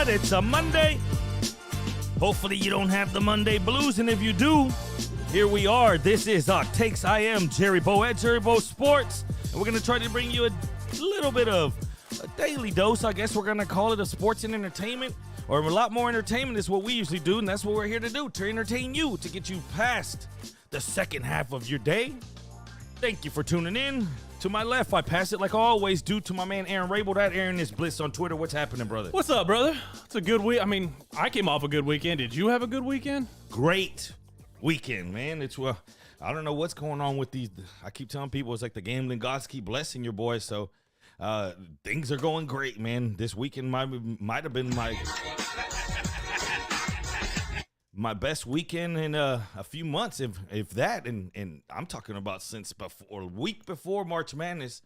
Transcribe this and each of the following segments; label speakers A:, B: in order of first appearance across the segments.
A: what? It's a Monday. Hopefully you don't have the Monday blues, and if you do, here we are. This is Our Takes. I am Jerry Bo at Jerry Bo Sports, and we're going to try to bring you a little bit of a daily dose. I guess we're going to call it a sports and entertainment, or a lot more entertainment is what we usually do, and that's what we're here to do, to entertain you, to get you past the second half of your day. Thank you for tuning in. To my left, I pass it like I always do to my man Aaron Rabel. That Aaron is Bliss on Twitter. What's happening, brother?
B: What's up, brother? It's a good week. I mean, I came off a good weekend. Did you have a good weekend?
A: Great weekend, man. It's I don't know what's going on with these. I keep telling people it's like the gambling gods keep blessing your boys. So things are going great, man. This weekend might have been my best weekend in a few months, if that, and I'm talking about since a week before March Madness.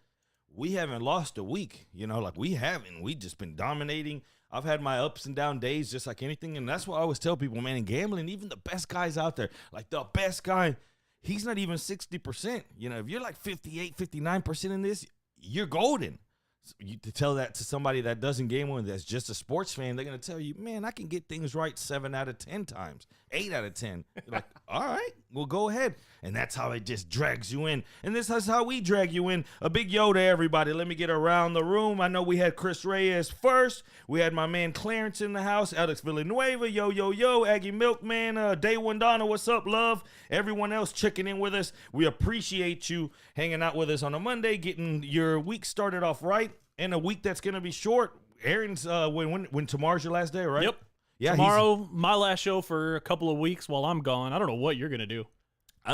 A: We haven't lost a week, like we haven't. We just been dominating. I've had my ups and down days just like anything, and that's why I always tell people, man, in gambling, even the best guys out there, like the best guy, he's not even 60%. If you're like 58, 59% in this, you're golden. So to tell that to somebody that doesn't gamble and that's just a sports fan, they're going to tell you, man, I can get things right 7 out of 10 times, 8 out of 10. You're like, all right, well, go ahead. And that's how it just drags you in. And this is how we drag you in. A big yo to everybody. Let me get around the room. I know we had Chris Reyes first. We had my man Clarence in the house, Alex Villanueva, yo, Aggie Milkman, Day One Donna, what's up, love? Everyone else checking in with us. We appreciate you hanging out with us on a Monday, getting your week started off right. And a week that's going to be short. Aaron's, when tomorrow's your last day, right?
B: Yep.
A: Yeah.
B: Tomorrow, my last show for a couple of weeks while I'm gone. I don't know what you're going to do.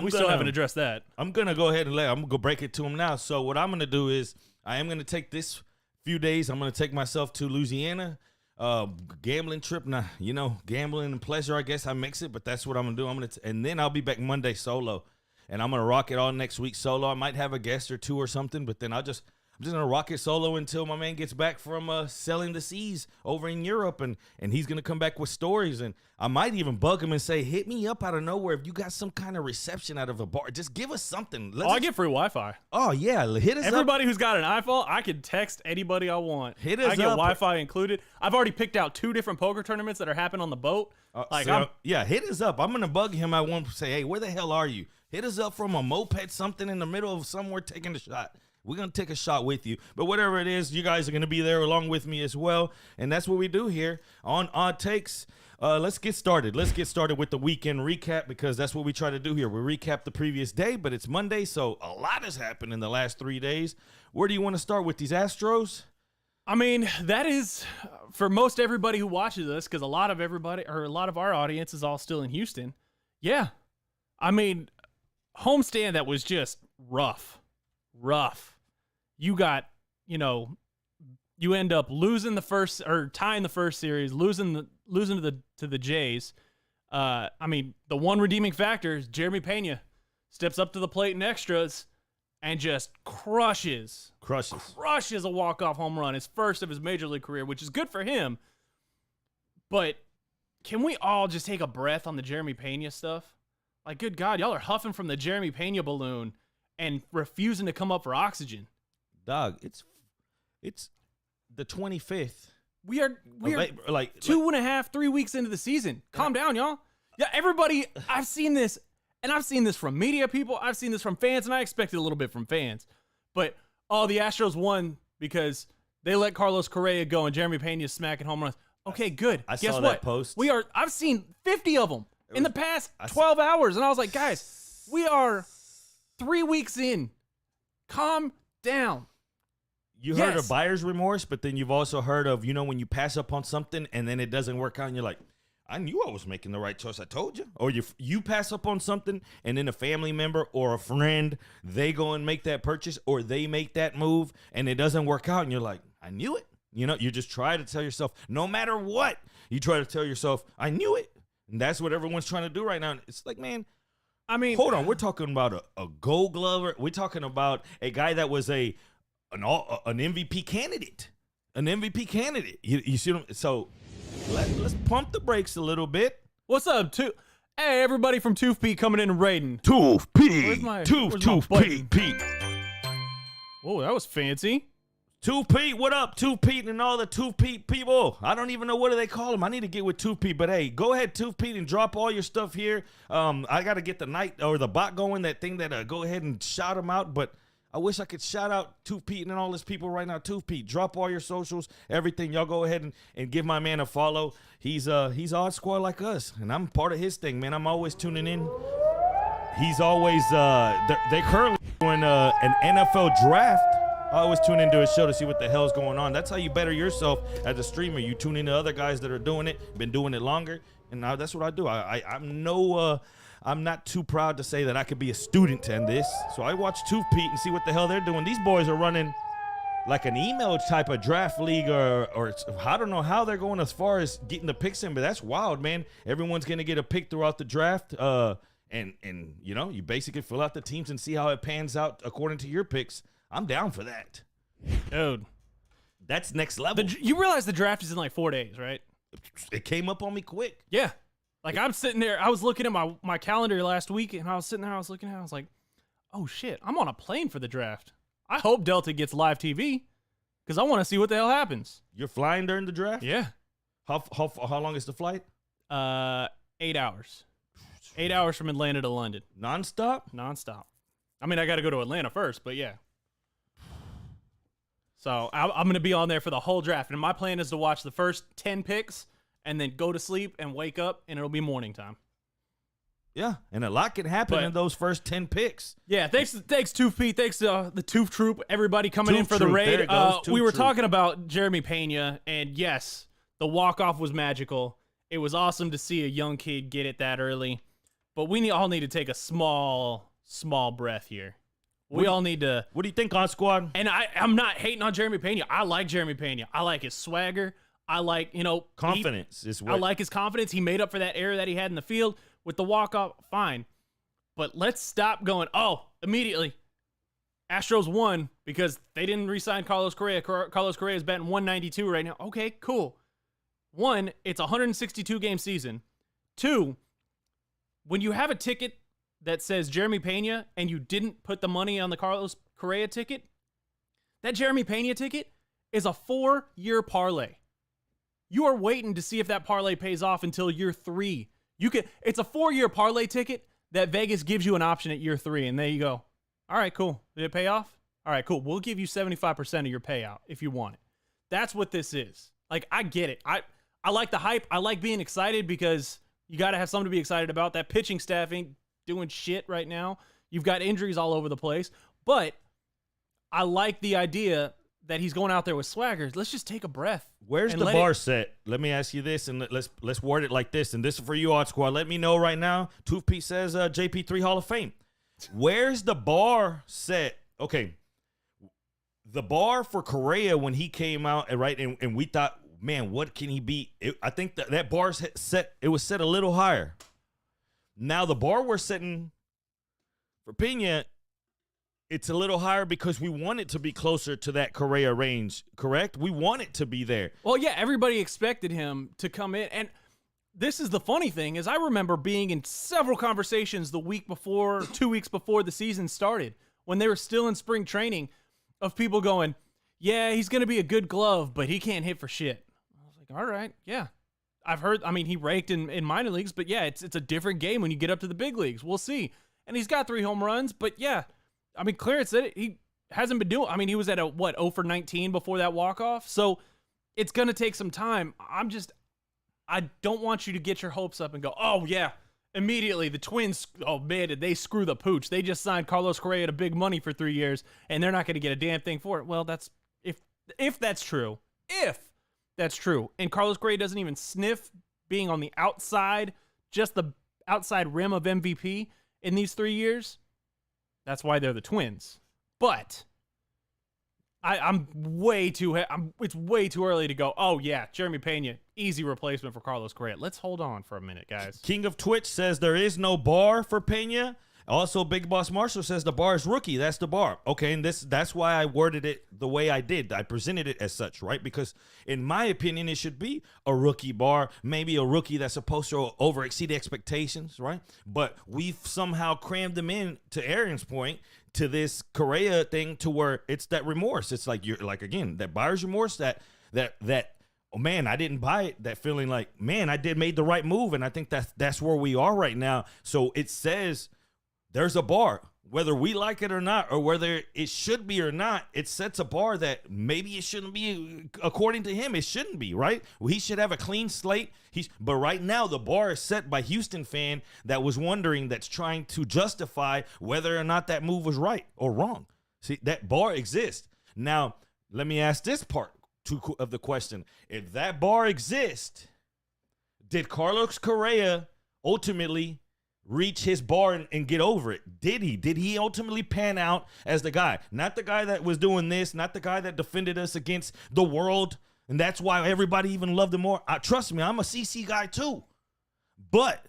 B: We still haven't addressed that. I'm
A: going to go ahead and I'm going to go break it to him now. So what I'm going to do is I am going to take this few days. I'm going to take myself to Louisiana, gambling trip. Now, gambling and pleasure, I guess I mix it, but that's what I'm going to do. And then I'll be back Monday solo, and I'm going to rock it all next week solo. I might have a guest or two or something, but then I'm just going to rock it solo until my man gets back from selling the seas over in Europe, and he's going to come back with stories. And I might even bug him and say, hit me up out of nowhere if you got some kind of reception out of a bar. Just give us something.
B: I get free Wi-Fi.
A: Oh, yeah. Hit us up.
B: Everybody who's got an iPhone, I can text anybody I want.
A: Hit us up.
B: I get Wi-Fi included. I've already picked out 2 different poker tournaments that are happening on the boat.
A: Hit us up. I'm going to bug him. I won't say, hey, where the hell are you? Hit us up from a moped, something in the middle of somewhere taking a shot. We're going to take a shot with you. But whatever it is, you guys are going to be there along with me as well. And that's what we do here on Odd Takes. Let's get started. Let's get started with the weekend recap, because that's what we try to do here. We recap the previous day, but it's Monday, so a lot has happened in the last 3 days. Where do you want to start with these Astros?
B: I mean, that is, for most everybody who watches this, because a lot of our audience is all still in Houston. Yeah. I mean, homestand that was just rough. You got, you end up losing the first, or tying the first series, losing to the Jays. I mean, the one redeeming factor is Jeremy Pena steps up to the plate in extras and just crushes a walk-off home run, his first of his major league career, which is good for him. But can we all just take a breath on the Jeremy Pena stuff? Like, good God, y'all are huffing from the Jeremy Pena balloon and refusing to come up for oxygen.
A: Dog, it's the 25th.
B: We are like 2.5, 3 weeks into the season. Calm down, y'all. Yeah, everybody, I've seen this, and I've seen this from media people. I've seen this from fans, and I expected a little bit from fans. But, the Astros won because they let Carlos Correa go and Jeremy Pena smacking home runs. Okay, good.
A: I
B: Guess
A: saw
B: what?
A: That post.
B: I've seen 50 of them in the past 12 hours, and I was like, guys, we are 3 weeks in. Calm down.
A: You heard of buyer's remorse, but then you've also heard of, when you pass up on something and then it doesn't work out and you're like, I knew I was making the right choice. I told you. Or you pass up on something and then a family member or a friend, they go and make that purchase or they make that move and it doesn't work out and you're like, I knew it. You just try to tell yourself, no matter what, you try to tell yourself, I knew it. And that's what everyone's trying to do right now. And it's like, man, I mean, hold on. We're talking about a Gold Glover. We're talking about a guy that was an MVP candidate. An MVP candidate. You see what I'm, so let's pump the brakes a little bit.
B: What's up, Hey, everybody from Tooth Pete coming in and raiding.
A: Tooth Pete.
B: Where's my
A: Tooth Pete.
B: Whoa, that was fancy.
A: Tooth Pete, what up, Tooth Pete and all the Tooth Pete people? I don't even know what do they call them. I need to get with Tooth Pete, but hey, go ahead, Tooth Pete, and drop all your stuff here. I got to get the night or the bot going, that thing that go ahead and shout them out, but I wish I could shout out Tooth Pete and all his people right now. Tooth Pete, drop all your socials, everything. Y'all go ahead and give my man a follow. He's Odd Squad like us, and I'm part of his thing, man. I'm always tuning in. He's always they're currently doing an NFL draft. I always tune into his show to see what the hell's going on. That's how you better yourself as a streamer. You tune into other guys that are doing it, been doing it longer, and now that's what I do. I'm not too proud to say that I could be a student in this. So I watch Tooth Pete and see what the hell they're doing. These boys are running like an email type of draft league, or I don't know how they're going as far as getting the picks in, but that's wild, man. Everyone's gonna get a pick throughout the draft. And you know, you basically fill out the teams and see how it pans out according to your picks. I'm down for that.
B: Dude,
A: that's next level.
B: You realize the draft is in like 4 days, right?
A: It came up on me quick.
B: Yeah. Like I'm sitting there, I was looking at my calendar last week, and I was sitting there, I was looking at it, I was like, oh shit, I'm on a plane for the draft. I hope Delta gets live TV because I want to see what the hell happens.
A: You're flying during the draft?
B: Yeah.
A: How long is the flight?
B: 8 hours. 8 hours from Atlanta to London.
A: Nonstop?
B: Nonstop. I mean, I got to go to Atlanta first, but yeah. So I'm going to be on there for the whole draft. And my plan is to watch the first 10 picks and then go to sleep and wake up, and it'll be morning time.
A: Yeah, and a lot can happen in those first 10 picks.
B: Yeah, thanks Tooth Pete. Thanks to the Tooth Troop, everybody coming in for the raid. We were talking about Jeremy Pena, and yes, the walk-off was magical. It was awesome to see a young kid get it that early. But we all need to take a small breath here. We all need to.
A: What do you think, Odd Squad?
B: And I'm not hating on Jeremy Pena. I like Jeremy Pena. I like his swagger. I like,
A: confidence is what.
B: I like his confidence. He made up for that error that he had in the field with the walk-off. Fine. But let's stop going, immediately. Astros won because they didn't re-sign Carlos Correa. Carlos Correa is batting 192 right now. Okay, cool. 1, it's a 162-game season. 2, when you have a ticket that says Jeremy Pena and you didn't put the money on the Carlos Correa ticket, that Jeremy Pena ticket is a 4-year parlay. You are waiting to see if that parlay pays off until year 3. It's a 4-year parlay ticket that Vegas gives you an option at year 3, and there you go. All right, cool. Did it pay off? All right, cool. We'll give you 75% of your payout if you want it. That's what this is. Like, I get it. I like the hype. I like being excited because you got to have something to be excited about. That pitching staff ain't doing shit right now. You've got injuries all over the place. But I like the idea that he's going out there with swagger. Let's just take a breath.
A: Where's the bar set? Let me ask you this, and let's word it like this. And this is for you, Odd Squad. Let me know right now. Tooth Pete says JP3 Hall of Fame. Where's the bar set? Okay, the bar for Correa when he came out, right, and we thought, man, what can he beat? I think that bar's set. It was set a little higher. Now the bar we're setting for Pena, it's a little higher because we want it to be closer to that Correa range, correct? We want it to be there.
B: Well, yeah, everybody expected him to come in. And this is the funny thing is I remember being in several conversations the week before, 2 weeks before the season started, when they were still in spring training, of people going, yeah, he's going to be a good glove, but he can't hit for shit. I was like, all right, yeah. I've heard, he raked in minor leagues, but yeah, it's a different game when you get up to the big leagues. We'll see. And he's got 3 home runs, but yeah. Clarence said it. He hasn't been doing. He was at 0 for 19 before that walk-off. So it's going to take some time. I don't want you to get your hopes up and go, oh, yeah, immediately the Twins, oh, man, did they screw the pooch. They just signed Carlos Correa to big money for 3 years, and they're not going to get a damn thing for it. Well, that's if that's true. If that's true. And Carlos Correa doesn't even sniff being on the outside, just the outside rim of MVP in these 3 years. That's why they're the Twins. But I'm way too. It's way too early to go. Oh yeah, Jeremy Pena, easy replacement for Carlos Correa. Let's hold on for a minute, guys.
A: King of Twitch says there is no bar for Pena. Also, Big Boss Marshall says the bar is rookie. That's the bar. Okay, and that's why I worded it the way I did. I presented it as such, right? Because in my opinion, it should be a rookie bar, maybe a rookie that's supposed to over exceed expectations, right? But we've somehow crammed them in, to Aaron's point, to this Correa thing, to where it's that remorse. It's like, you're like, again, that buyer's remorse, that oh man, I didn't buy it. That feeling like, man, I made the right move. And I think that's where we are right now. So it says there's a bar, whether we like it or not, or whether it should be or not. It sets a bar that maybe it shouldn't be. According to him, it shouldn't be, right? He should have a clean slate. But right now, the bar is set by Houston fan that was wondering, that's trying to justify whether or not that move was right or wrong. See, that bar exists. Now, let me ask this part of the question. If that bar exists, did Carlos Correa ultimately reach his bar and get over it? Did he ultimately pan out as the guy? Not the guy that was doing this, not the guy that defended us against the world, and that's why everybody even loved him more. Trust me, I'm a CC guy too. But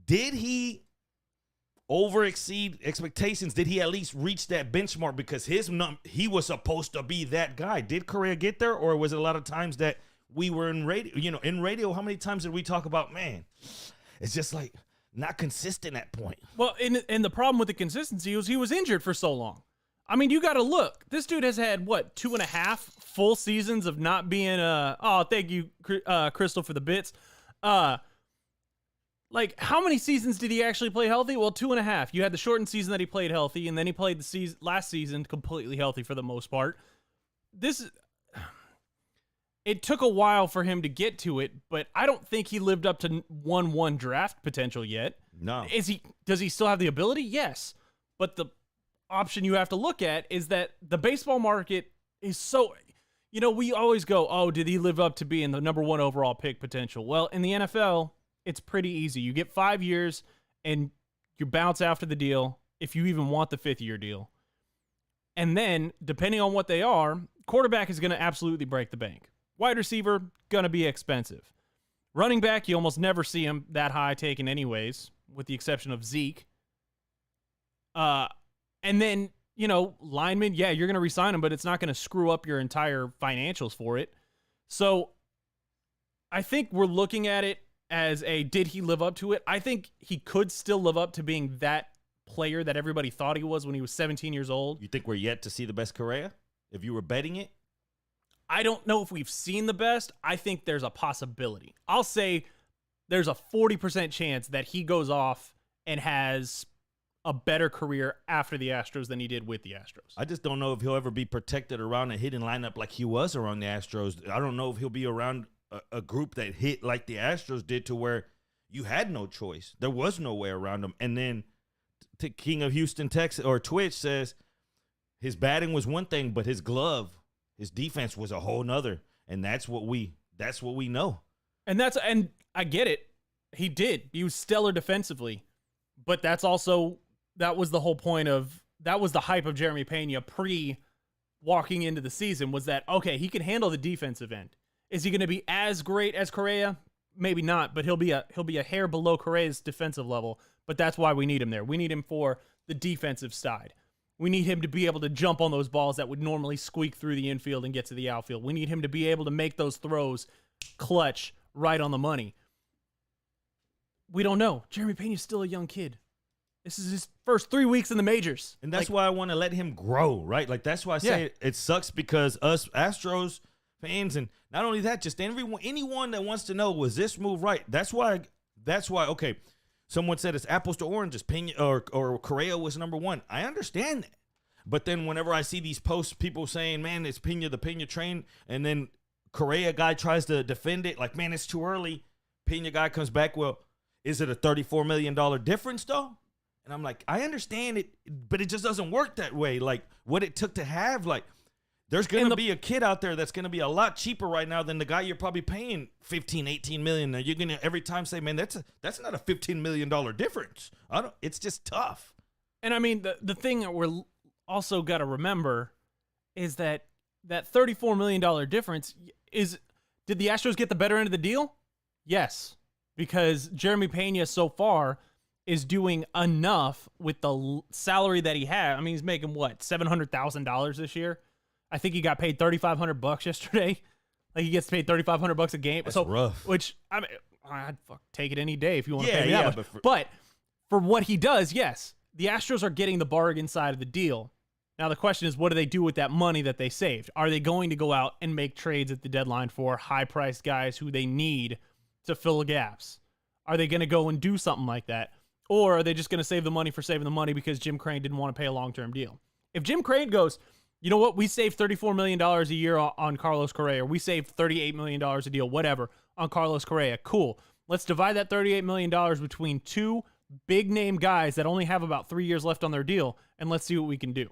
A: did he over exceed expectations? Did he at least reach that benchmark? Because he was supposed to be that guy. Did Correa get there, or was it a lot of times that we were in radio? In radio, how many times did we talk about, man, it's just like not consistent at point?
B: Well, and the problem with the consistency was he was injured for so long. I mean, you got to look. This dude has had, 2.5 full seasons of not being thank you, Crystal, for the bits. Like, how many seasons did he actually play healthy? Well, 2.5. You had the shortened season that he played healthy, and then he played the last season completely healthy for the most part. It took a while for him to get to it, but I don't think he lived up to 1-1 draft potential yet.
A: No.
B: Does he still have the ability? Yes. But the option you have to look at is that the baseball market is so, we always go, oh, did he live up to being the number 1 overall pick potential? Well, in the NFL, it's pretty easy. You get 5 years and you bounce after the deal if you even want the 5th-year deal. And then, depending on what they are, quarterback is going to absolutely break the bank. Wide receiver, going to be expensive. Running back, you almost never see him that high taken anyways, with the exception of Zeke. And then, lineman, yeah, you're going to re-sign him, but it's not going to screw up your entire financials for it. So I think we're looking at it as did he live up to it? I think he could still live up to being that player that everybody thought he was when he was 17 years old.
A: You think we're yet to see the best Correa? If you were betting it?
B: I don't know if we've seen the best. I think there's a possibility. I'll say there's a 40% chance that he goes off and has a better career after the Astros than he did with the Astros.
A: I just don't know if he'll ever be protected around a hitting lineup like he was around the Astros. I don't know if he'll be around a group that hit like the Astros did, to where you had no choice. There was no way around him. And then King of Houston Texas or Twitch says his batting was one thing, but his glove, his defense was a whole nother. And that's what we know.
B: And I get it. He did. He was stellar defensively. But that was the whole point that was the hype of Jeremy Pena walking into the season, was that, okay, he can handle the defensive end. Is he going to be as great as Correa? Maybe not, but he'll be a hair below Correa's defensive level. But that's why we need him there. We need him for the defensive side. We need him to be able to jump on those balls that would normally squeak through the infield and get to the outfield. We need him to be able to make those throws clutch, right on the money. We don't know. Jeremy Pena's still a young kid. This is his first 3 weeks in the majors.
A: And that's why I want to let him grow, right? Like, that's why I say it sucks, because us Astros fans, and not only that, just anyone that wants to know, was this move right? That's why, okay, someone said it's apples to oranges. Pena or Correa was number 1. I understand that. But then whenever I see these posts, people saying, man, it's Pena, the Pena train, and then Correa guy tries to defend it, like, man, it's too early. Pena guy comes back, well, is it a $34 million difference, though? And I'm like, I understand it, but it just doesn't work that way. Like, what it took to have, like, there's going to be a kid out there that's going to be a lot cheaper right now than the guy you're probably paying $15-18 million. Now, you're going to every time say, man, that's not a $15 million difference. It's just tough.
B: And I mean, the thing that we're also got to remember is that $34 million difference did the Astros get the better end of the deal? Yes, because Jeremy Pena so far is doing enough with the salary that he had. I mean, he's making what, $700,000 this year? I think he got paid $3,500 yesterday. Like he gets paid $3,500 a game.
A: That's rough.
B: Which I mean, I'd take it any day if you want to
A: Yeah,
B: pay me
A: yeah,
B: that much. But for what he does, yes, the Astros are getting the bargain side of the deal. Now the question is, what do they do with that money that they saved? Are they going to go out and make trades at the deadline for high-priced guys who they need to fill the gaps? Are they going to go and do something like that? Or are they just going to save the money for saving the money because Jim Crane didn't want to pay a long-term deal? If Jim Crane goes, you know what, we saved $34 million a year on Carlos Correa, or we saved $38 million a deal, whatever, on Carlos Correa, cool. Let's divide that $38 million between two big-name guys that only have about 3 years left on their deal, and let's see what we can do.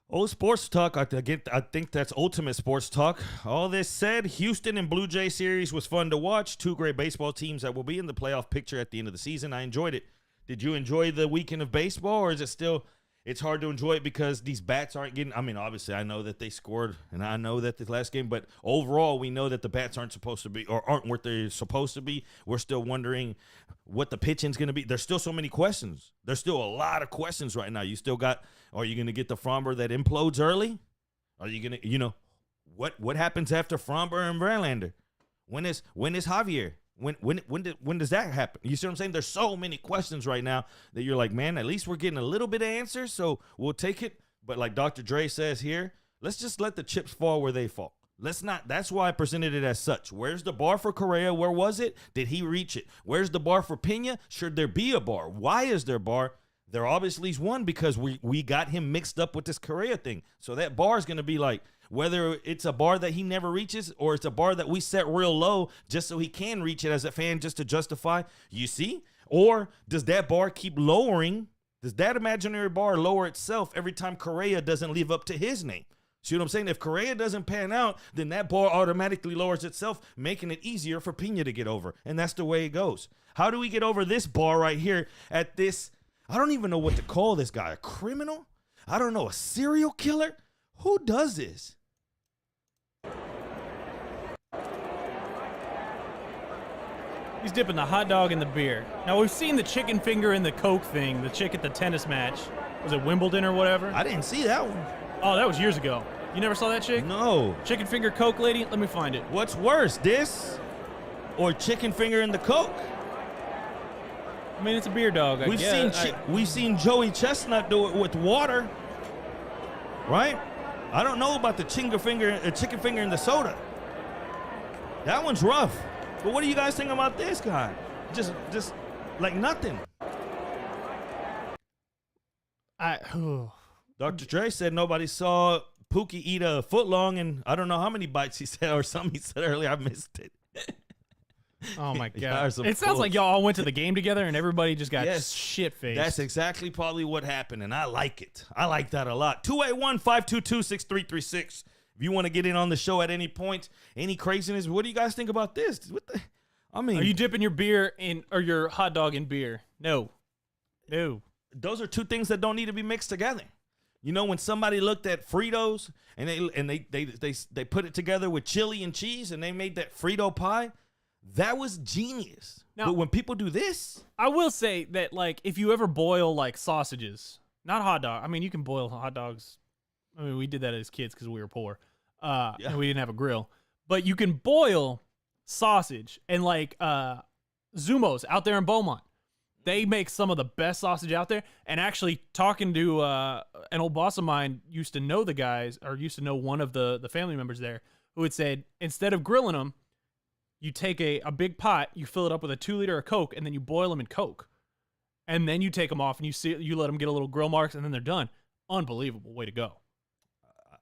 A: Oh, sports talk. I think that's ultimate sports talk. All this said, Houston and Blue Jay series was fun to watch. Two great baseball teams that will be in the playoff picture at the end of the season. I enjoyed it. Did you enjoy the weekend of baseball, or is it still, it's hard to enjoy it because these bats aren't getting, I mean, obviously I know that they scored, and I know that the last game, but overall we know that the bats aren't supposed to be, or aren't what they're supposed to be. We're still wondering what the pitching's going to be. There's still so many questions. There's still a lot of questions right now. You still got, are you going to get the Fromber that implodes early? Are you going to, what happens after Fromber and Verlander? When is Javier? When does that happen? You see what I'm saying? There's so many questions right now that you're like, man, at least we're getting a little bit of answers, so we'll take it. But like Dr. Dre says here, let's just let the chips fall where they fall. Let's not. That's why I presented it as such. Where's the bar for Correa? Where was it? Did he reach it? Where's the bar for Pena? Should there be a bar? Why is there a bar? There obviously is one because we got him mixed up with this Correa thing. So that bar is going to be like, whether it's a bar that he never reaches or it's a bar that we set real low just so he can reach it as a fan just to justify, you see? Or does that bar keep lowering? Does that imaginary bar lower itself every time Correa doesn't live up to his name? See what I'm saying? If Correa doesn't pan out, then that bar automatically lowers itself, making it easier for Pena to get over. And that's the way it goes. How do we get over this bar right here at this? I don't even know what to call this guy. A criminal? I don't know. A serial killer? Who does this?
B: He's dipping the hot dog in the beer. Now, we've seen the chicken finger in the Coke thing, the chick at the tennis match. Was it Wimbledon or whatever?
A: I didn't see that one.
B: Oh, that was years ago. You never saw that chick?
A: No.
B: Chicken finger Coke lady? Let me find it.
A: What's worse, this or chicken finger in the Coke?
B: I mean, it's a beer dog, I guess.
A: We've seen Joey Chestnut do it with water, right? I don't know about the chicken finger in the soda. That one's rough. But what do you guys think about this guy? Just like nothing. Dr. Dre said nobody saw Pookie eat a foot long, and I don't know how many bites he said or something he said earlier. I missed it.
B: Oh my God. It sounds like y'all all went to the game together and everybody just got shit-faced.
A: That's exactly probably what happened, and I like it. I like that a lot. 281-522-6336. If you want to get in on the show at any point, any craziness, what do you guys think about this? I mean,
B: are you dipping your beer in or your hot dog in beer? No.
A: Those are two things that don't need to be mixed together. You know, when somebody looked at Fritos and they put it together with chili and cheese and they made that Frito pie, that was genius. Now, but when people do this,
B: I will say that, like, if you ever boil like sausages, not hot dog. I mean, you can boil hot dogs. I mean, we did that as kids because we were poor, and we didn't have a grill. But you can boil sausage, and like Zumos out there in Beaumont, they make some of the best sausage out there. And actually, talking to an old boss of mine, used to know the guys, or used to know one of the family members there, who had said instead of grilling them, you take a big pot, you fill it up with a 2 liter of Coke, and then you boil them in Coke, and then you take them off and you let them get a little grill marks, and then they're done. Unbelievable way to go.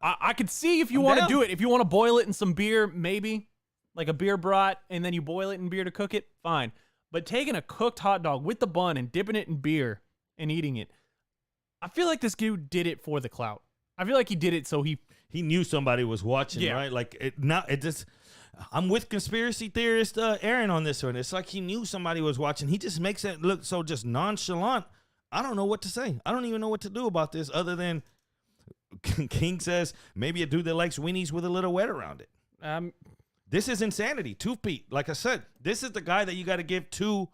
B: I could see if you want to do it. If you want to boil it in some beer, maybe like a beer brat, and then you boil it in beer to cook it, fine. But taking a cooked hot dog with the bun and dipping it in beer and eating it, I feel like this dude did it for the clout. I feel like he did it so he
A: knew somebody was watching, right? Like I'm with conspiracy theorist Aaron on this one. It's like he knew somebody was watching. He just makes it look so just nonchalant. I don't know what to say. I don't even know what to do about this other than King says maybe a dude that likes weenies with a little wet around it. This is insanity. Tooth Pete, like I said, this is the guy that you got to give two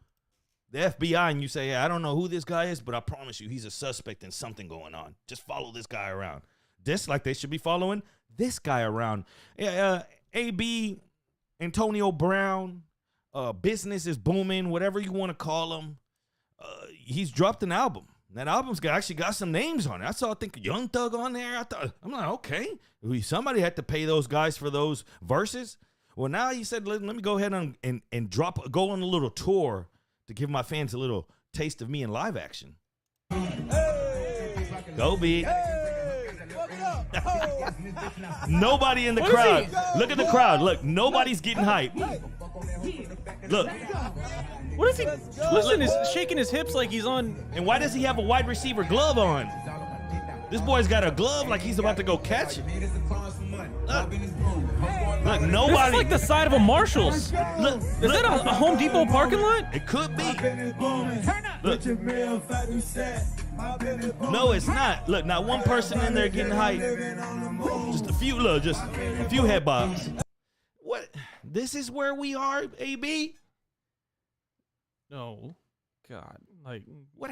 A: the FBI and you say, hey, I don't know who this guy is, but I promise you he's a suspect in something going on. Just follow this guy around. Just like they should be following this guy around. AB, Antonio Brown, business is booming, whatever you want to call him. He's dropped an album. That album's actually got some names on it. I saw, I think, Young Thug on there. I'm like, okay. Somebody had to pay those guys for those verses. Well, now he said, let me go ahead and go on a little tour to give my fans a little taste of me in live action. Hey, go big. Hey, nobody in the crowd. Look at the crowd. Look, nobody's getting hyped. Look.
B: What is he twisting? He's shaking his hips like he's on.
A: And why does he have a wide receiver glove on? This boy's got a glove like he's about to go catch it. Look, nobody.
B: This is like the side of a Marshall's. Look, is that a Home Depot parking lot?
A: It could be. Look. No, it's not. Look, not one person in there getting hyped. Just a few head bobs. What? This is where we are, AB?
B: No. God. Like,
A: what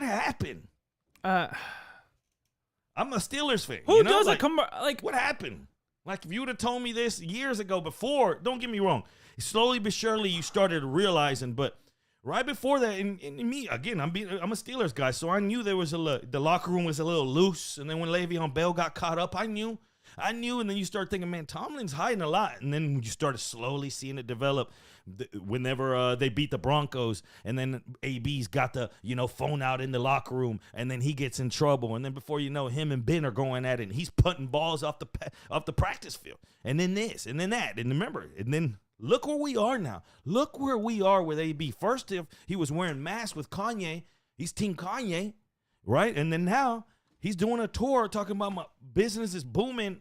A: happened? I'm a Steelers fan.
B: Who does it come like
A: what happened? Like if you would have told me this years ago before, don't get me wrong. Slowly but surely you started realizing, but right before that, and me, again, I'm a Steelers guy, so I knew there was the locker room was a little loose, and then when Le'Veon Bell got caught up, I knew, and then you start thinking, man, Tomlin's hiding a lot, and then you started slowly seeing it develop. Whenever they beat the Broncos, and then AB's got the phone out in the locker room, and then he gets in trouble, and then before you know, him and Ben are going at it, and he's putting balls off the practice field, and then this, and then that, and remember, and then look where we are now. Look where we are with AB. First, if he was wearing masks with Kanye, he's Team Kanye, right? And then now he's doing a tour talking about my business is booming.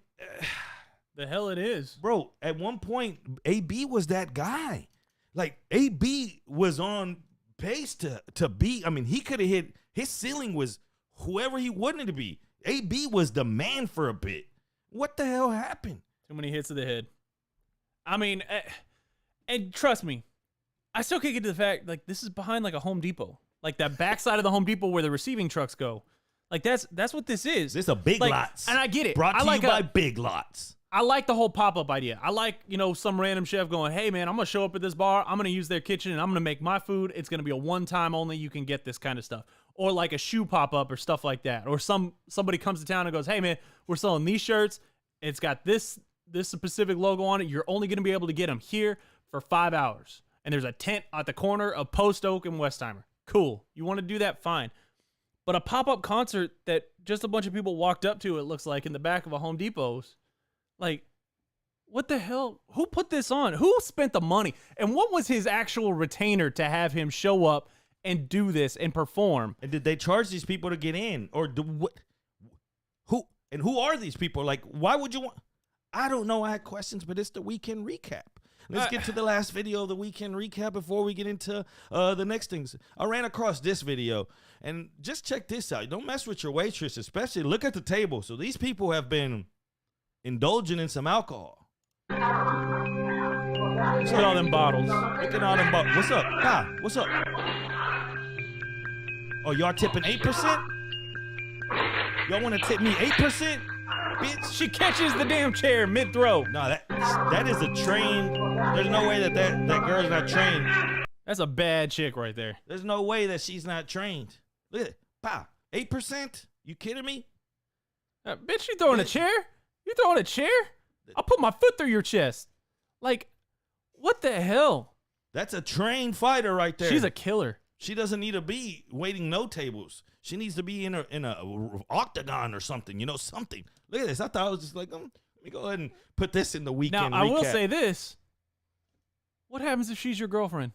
B: The hell it is,
A: bro. At one point, AB was that guy. Like, AB was on pace to be. I mean, he could have hit. His ceiling was whoever he wanted to be. AB was the man for a bit. What the hell happened?
B: Too many hits to the head. I mean, and trust me, I still can't get to the fact, like, this is behind, like, a Home Depot. Like, that backside of the Home Depot where the receiving trucks go. Like, that's what this is.
A: This is a Big Lots.
B: And I get it.
A: Brought to you by Big Lots.
B: I like the whole pop-up idea. I like, some random chef going, hey, man, I'm going to show up at this bar. I'm going to use their kitchen, and I'm going to make my food. It's going to be a one-time only. You can get this kind of stuff. Or like a shoe pop-up or stuff like that. Or somebody comes to town and goes, hey, man, we're selling these shirts. It's got this specific logo on it. You're only going to be able to get them here for 5 hours. And there's a tent at the corner of Post Oak and Westheimer. Cool. You want to do that? Fine. But a pop-up concert that just a bunch of people walked up to, it looks like, in the back of a Home Depot's, like, what the hell? Who put this on? Who spent the money? And what was his actual retainer to have him show up and do this and perform?
A: And did they charge these people to get in? Or who are these people? Like, why would you want? I don't know. I had questions, but it's the weekend recap. Let's get to the last video of the weekend recap before we get into the next things. I ran across this video, and just check this out. Don't mess with your waitress, especially look at the table. So these people have been indulging in some alcohol.
B: Look at all them bottles.
A: Look at all them bottles. What's up? Pa, what's up? Oh, y'all tipping 8%? Y'all want to tip me 8%? Bitch.
B: She catches the damn chair mid-throw.
A: No, that is a trained. There's no way that girl's not trained.
B: That's a bad chick right there.
A: There's no way that she's not trained. Look at it. Pa, 8%? You kidding me?
B: Bitch, you throwing a chair? You throwing a chair? I'll put my foot through your chest. Like, what the hell?
A: That's a trained fighter right there.
B: She's a killer.
A: She doesn't need to be waiting no tables. She needs to be in a octagon or something, something. Look at this. I thought I was just like, let me go ahead and put this in the weekend
B: Now, I
A: recap.
B: will say this. What happens if she's your girlfriend?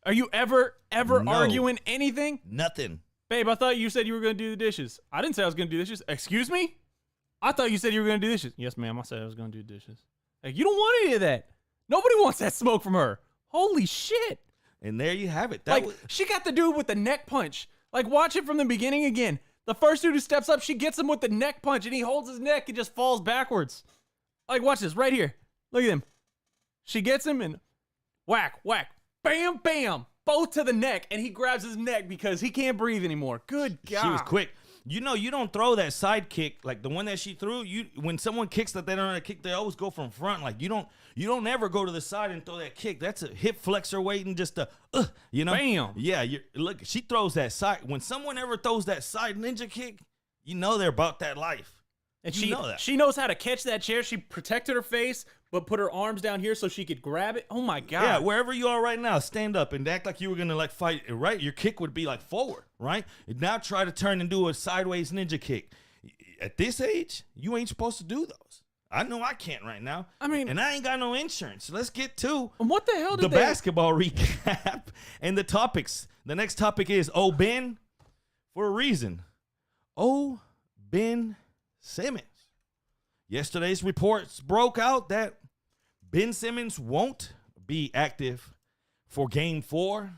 B: Are you ever arguing anything?
A: Nothing.
B: Babe, I thought you said you were going to do the dishes. I didn't say I was going to do the dishes. Excuse me? I thought you said you were going to do dishes. Yes, ma'am. I said I was going to do dishes. Like, you don't want any of that. Nobody wants that smoke from her. Holy shit.
A: And there you have it.
B: She got the dude with the neck punch. Like, watch it from the beginning again. The first dude who steps up, she gets him with the neck punch, and he holds his neck and just falls backwards. Like, watch this right here. Look at him. She gets him and whack, whack, bam, bam, both to the neck, and he grabs his neck because he can't breathe anymore. Good God.
A: She was quick. You know, you don't throw that side kick like the one that she threw. When someone kicks that they don't know how to kick, they always go from front. Like you don't ever go to the side and throw that kick. That's a hip flexor waiting just to, you know.
B: Bam.
A: Yeah, look, she throws that side. When someone ever throws that side ninja kick, you know they're about that life.
B: And
A: she
B: knows how to catch that chair. She protected her face, but put her arms down here so she could grab it. Oh my God.
A: Yeah, wherever you are right now, stand up and act like you were gonna like fight, right? Your kick would be like forward, right? And now try to turn and do a sideways ninja kick. At this age, you ain't supposed to do those. I know I can't right now.
B: I mean,
A: and I ain't got no insurance. So let's get to
B: what the hell did
A: the basketball recap and the topics. The next topic is Ben for a reason. Ben Simmons. Yesterday's reports broke out that Ben Simmons won't be active for Game 4.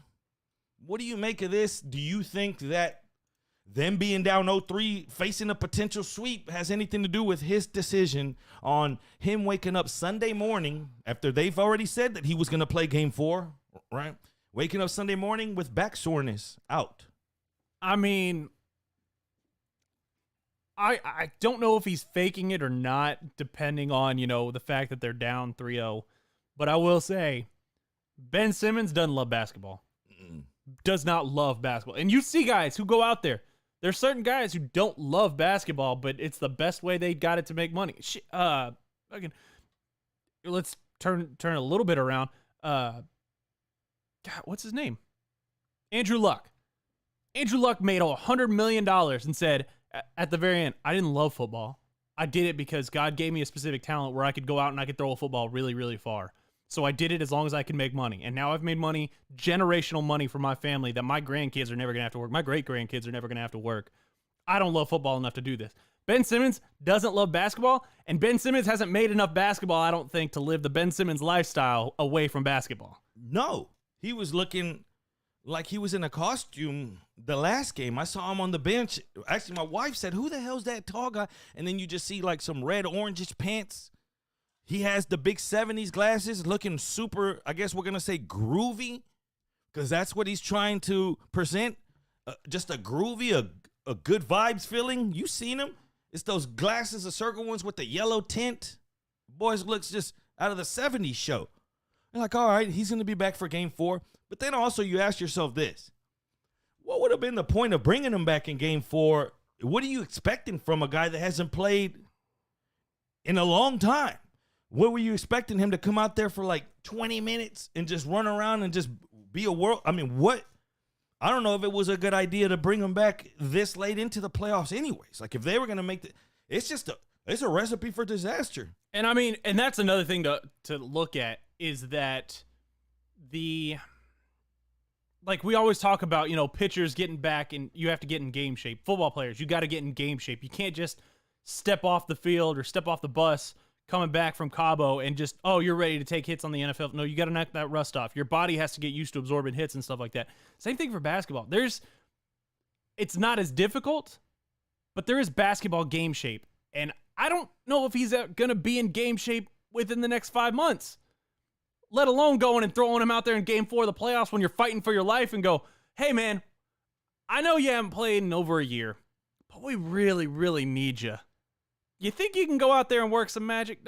A: What do you make of this? Do you think that them being down 0-3, facing a potential sweep, has anything to do with his decision on him waking up Sunday morning after they've already said that he was going to play Game 4, right? Waking up Sunday morning with back soreness out.
B: I mean, I don't know if he's faking it or not, depending on, the fact that they're down 3-0. But I will say, Ben Simmons doesn't love basketball. Does not love basketball. And you see guys who go out there. There's certain guys who don't love basketball, but it's the best way they got it to make money. Let's turn a little bit around. God, what's his name? Andrew Luck. Andrew Luck made $100 million and said, at the very end, I didn't love football. I did it because God gave me a specific talent where I could go out and I could throw a football really, really far. So I did it as long as I could make money. And now I've made money, generational money for my family that my grandkids are never going to have to work. My great-grandkids are never going to have to work. I don't love football enough to do this. Ben Simmons doesn't love basketball, and Ben Simmons hasn't made enough basketball, I don't think, to live the Ben Simmons lifestyle away from basketball.
A: No. He was looking like he was in a costume the last game. I saw him on the bench. Actually, my wife said, who the hell's that tall guy? And then you just see like some red orangish pants. He has the big 70s glasses, looking super, I guess we're going to say groovy, because that's what he's trying to present. Just a groovy, a good vibes feeling. You seen him? It's those glasses, the circle ones with the yellow tint. Boys looks just out of the 70s show. You're like, all right, he's going to be back for Game 4. But then also you ask yourself this. What would have been the point of bringing him back in Game 4? What are you expecting from a guy that hasn't played in a long time? What were you expecting him to come out there for like 20 minutes and just run around and just be a world? I mean, what? I don't know if it was a good idea to bring him back this late into the playoffs anyways. Like if they were going to make it's a recipe for disaster.
B: And I mean, and that's another thing to look at is that like we always talk about, pitchers getting back and you have to get in game shape. Football players, you got to get in game shape. You can't just step off the field or step off the bus coming back from Cabo and just, you're ready to take hits on the NFL. No, you got to knock that rust off. Your body has to get used to absorbing hits and stuff like that. Same thing for basketball. It's not as difficult, but there is basketball game shape. And I don't know if he's going to be in game shape within the next 5 months, let alone going and throwing him out there in Game 4 of the playoffs when you're fighting for your life and go, hey, man, I know you haven't played in over a year, but we really, really need you. You think you can go out there and work some magic?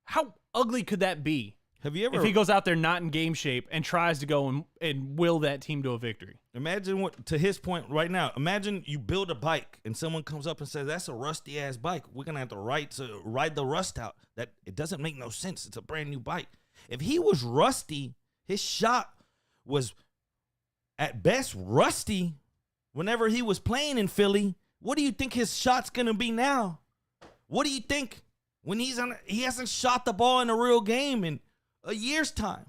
B: How ugly could that be?
A: Have you ever?
B: If he goes out there not in game shape and tries to go and will that team to a victory?
A: Imagine what, to his point right now, imagine you build a bike and someone comes up and says, that's a rusty ass bike. We're going to have to ride the rust out. That it doesn't make no sense. It's a brand new bike. If he was rusty, his shot was at best rusty whenever he was playing in Philly. What do you think his shot's going to be now? What do you think when he hasn't shot the ball in a real game in a year's time?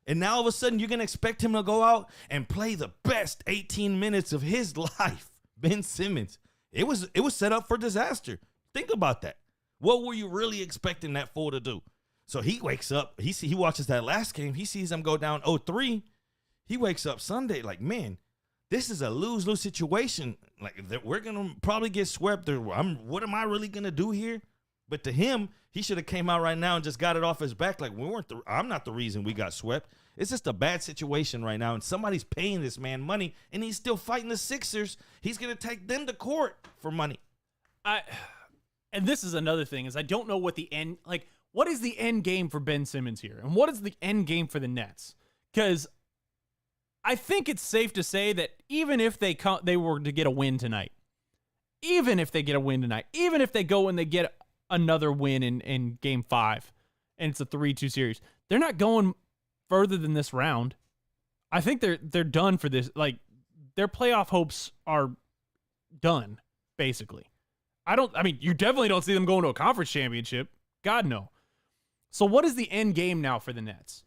A: And now all of a sudden you're going to expect him to go out and play the best 18 minutes of his life. Ben Simmons. It was set up for disaster. Think about that. What were you really expecting that fool to do? So he wakes up, he watches that last game, he sees them go down 0-3. He wakes up Sunday like, man, this is a lose-lose situation. Like, we're going to probably get swept. What am I really going to do here? But to him, he should have came out right now and just got it off his back. Like, I'm not the reason we got swept. It's just a bad situation right now, and somebody's paying this man money, and he's still fighting the Sixers. He's going to take them to court for money.
B: And this is another thing, is I don't know what the end, like, what is the end game for Ben Simmons here? And what is the end game for the Nets? Because I think it's safe to say that even if they were to get a win tonight, even if they go and they get another win in game 5, and it's a 3-2 series, they're not going further than this round. I think they're done for this. Like, their playoff hopes are done, basically. You definitely don't see them going to a conference championship. God, no. So what is the end game now for the Nets?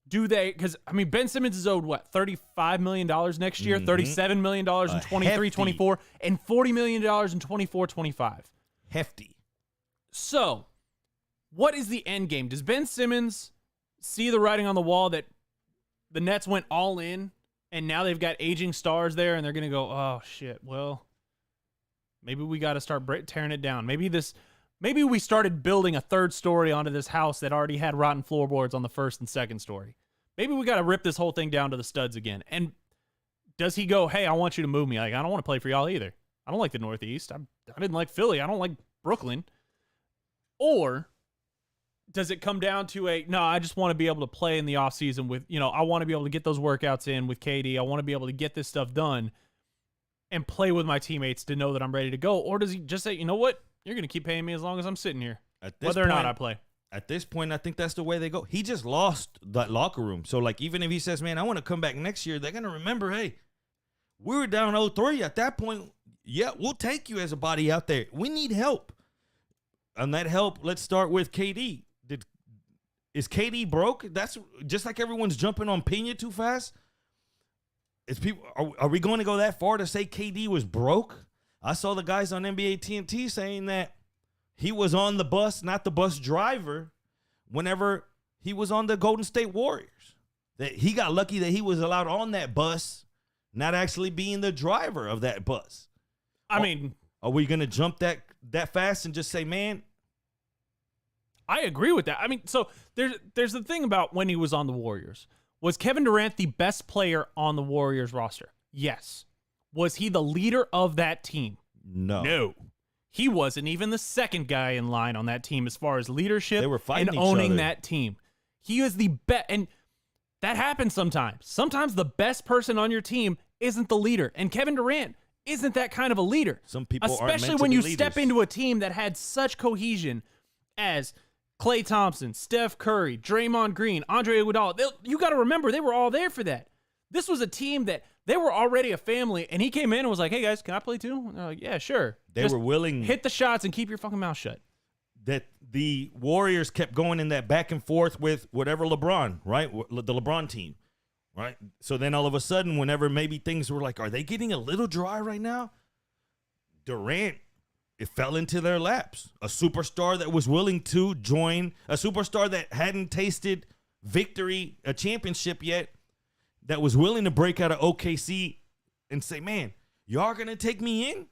B: Because, Ben Simmons is owed, what, $35 million next year, $37 million in 23-24, and $40 million in 24-25.
A: Hefty.
B: So, what is the end game? Does Ben Simmons see the writing on the wall that the Nets went all in, and now they've got aging stars there, and they're going to go, oh, shit, well, maybe we got to start tearing it down. Maybe we started building a third story onto this house that already had rotten floorboards on the first and second story. Maybe we got to rip this whole thing down to the studs again. And does he go, hey, I want you to move me? Like, I don't want to play for y'all either. I don't like the Northeast. I didn't like Philly. I don't like Brooklyn. Or does it come down to no, I just want to be able to play in the offseason with, I want to be able to get those workouts in with KD. I want to be able to get this stuff done and play with my teammates to know that I'm ready to go. Or does he just say, you know what? You're going to keep paying me as long as I'm sitting here, whether or not I play.
A: At this point, I think that's the way they go. He just lost that locker room. So, like, even if he says, man, I want to come back next year, they're going to remember, hey, we were down 0-3 at that point. Yeah, we'll take you as a body out there. We need help. And that help, let's start with KD. Is KD broke? That's just like everyone's jumping on Pena too fast. Are we going to go that far to say KD was broke? I saw the guys on NBA TNT saying that he was on the bus, not the bus driver, whenever he was on the Golden State Warriors. That he got lucky that he was allowed on that bus, not actually being the driver of that bus. Are we going to jump that fast and just say, man?
B: I agree with that. So there's the thing about when he was on the Warriors. Was Kevin Durant the best player on the Warriors roster? Yes. Was he the leader of that team?
A: No.
B: He wasn't even the second guy in line on that team as far as leadership
A: they were fighting
B: and
A: each
B: owning
A: other.
B: that team. He was the best, and that happens sometimes. Sometimes the best person on your team isn't the leader, and Kevin Durant isn't that kind of a leader.
A: Some people aren't meant
B: especially
A: to
B: when
A: be
B: you
A: leaders.
B: step into a team that had such cohesion as Klay Thompson, Steph Curry, Draymond Green, Andre Iguodala. You got to remember, they were all there for that. This was a team that they were already a family, and he came in and was like, hey, guys, can I play too? And they're like, yeah, sure.
A: They were willing.
B: Hit the shots and keep your fucking mouth shut.
A: That the Warriors kept going in that back and forth with whatever LeBron, right? The LeBron team, right? So then all of a sudden, whenever maybe things were like, are they getting a little dry right now? Durant, it fell into their laps. A superstar that was willing to join, a superstar that hadn't tasted victory, a championship yet, that was willing to break out of OKC and say, man, y'all going to take me in?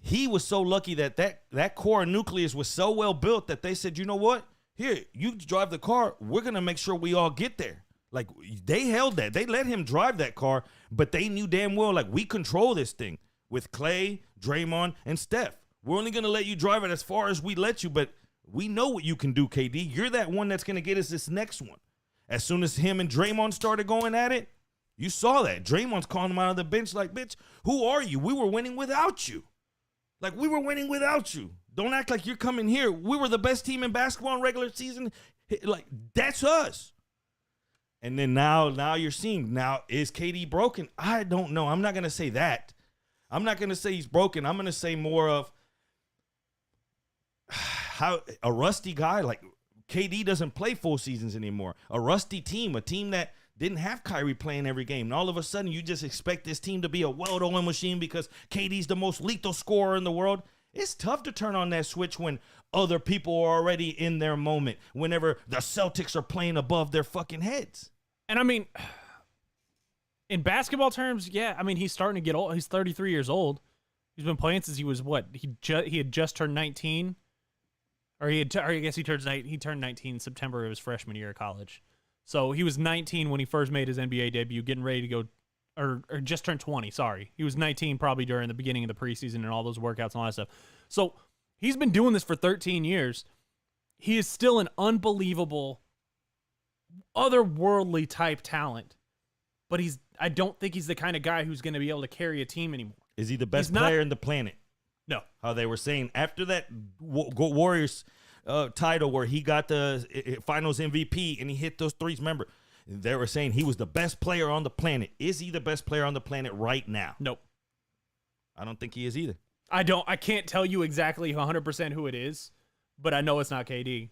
A: He was so lucky that core nucleus was so well built that they said, you know what? Here, you drive the car. We're going to make sure we all get there. Like, they held that. They let him drive that car, but they knew damn well, like, we control this thing with Klay, Draymond, and Steph. We're only going to let you drive it as far as we let you, but we know what you can do, KD. You're that one that's going to get us this next one. As soon as him and Draymond started going at it, you saw that. Draymond's calling him out of the bench like, bitch, who are you? We were winning without you. Like, we were winning without you. Don't act like you're coming here. We were the best team in basketball in regular season. Like, that's us. And then now you're seeing, now is KD broken? I don't know. I'm not going to say that. I'm not going to say he's broken. I'm going to say more of how a rusty guy, like KD doesn't play full seasons anymore. A rusty team, a team that didn't have Kyrie playing every game. And all of a sudden, you just expect this team to be a well-oiled machine because KD's the most lethal scorer in the world. It's tough to turn on that switch when other people are already in their moment, whenever the Celtics are playing above their fucking heads.
B: And in basketball terms, yeah, he's starting to get old. He's 33 years old. He's been playing since he was what? He had just turned 19. Or I guess he turned 19 in September of his freshman year of college. So he was 19 when he first made his NBA debut, getting ready to go, or just turned 20. Sorry, he was 19 probably during the beginning of the preseason and all those workouts and all that stuff. So he's been doing this for 13 years. He is still an unbelievable, otherworldly type talent, but I don't think he's the kind of guy who's going to be able to carry a team anymore.
A: Is he the best player in the planet?
B: No.
A: How they were saying after that Warriors title where he got the Finals MVP and he hit those threes. Remember, they were saying he was the best player on the planet. Is he the best player on the planet right now?
B: Nope.
A: I don't think he is either.
B: I can't tell you exactly 100% who it is, but I know it's not KD.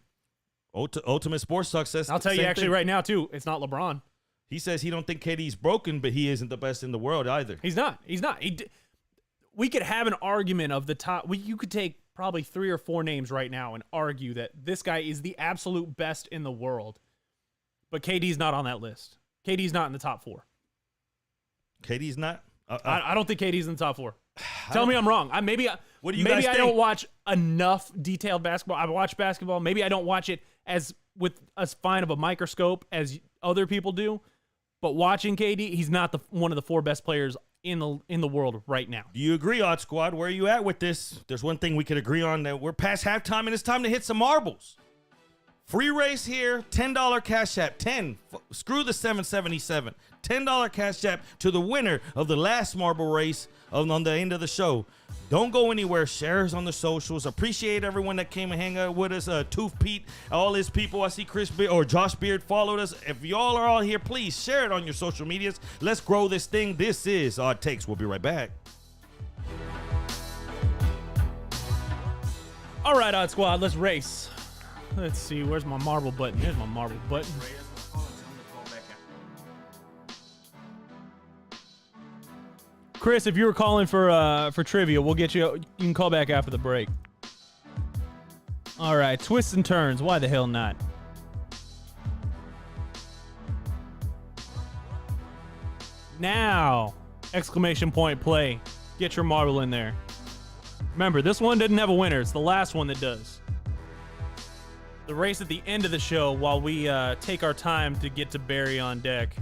A: Ultimate Sports Success.
B: I'll tell you actually right now too, it's not LeBron.
A: He says he don't think KD's broken, but he isn't the best in the world either.
B: He's not. We could have an argument of the top. You could take probably 3 or 4 names right now and argue that this guy is the absolute best in the world. But KD's not on that list. KD's not in the top 4.
A: KD's not?
B: I don't think KD's in the top 4. Tell me I'm wrong. Maybe I don't watch enough detailed basketball. I watch basketball. Maybe I don't watch it with as fine of a microscope as other people do. But watching KD, he's not one of the 4 best players in the world right now.
A: Do you agree, Odd Squad? Where are you at with this? There's one thing we could agree on, that we're past halftime and it's time to hit some marbles. Free race here, $10 Cash App, 10. Screw the 777. $10 Cash App to the winner of the last marble race on the end of the show. Don't go anywhere. Share us on the socials. Appreciate everyone that came and hang out with us. Tooth Pete, all his people. I see Chris Beard or Josh Beard followed us. If y'all are all here, please share it on your social medias. Let's grow this thing. This is Odd Takes. We'll be right back.
B: All right, Odd Squad, let's race. Let's see, where's my marble button? Here's my marble button. Chris, if you were calling for trivia, we'll get you. You can call back after the break. All right, twists and turns. Why the hell not? Now, exclamation point play. Get your marble in there. Remember, this one didn't have a winner. It's the last one that does. The race at the end of the show while we take our time to get to Barry on deck.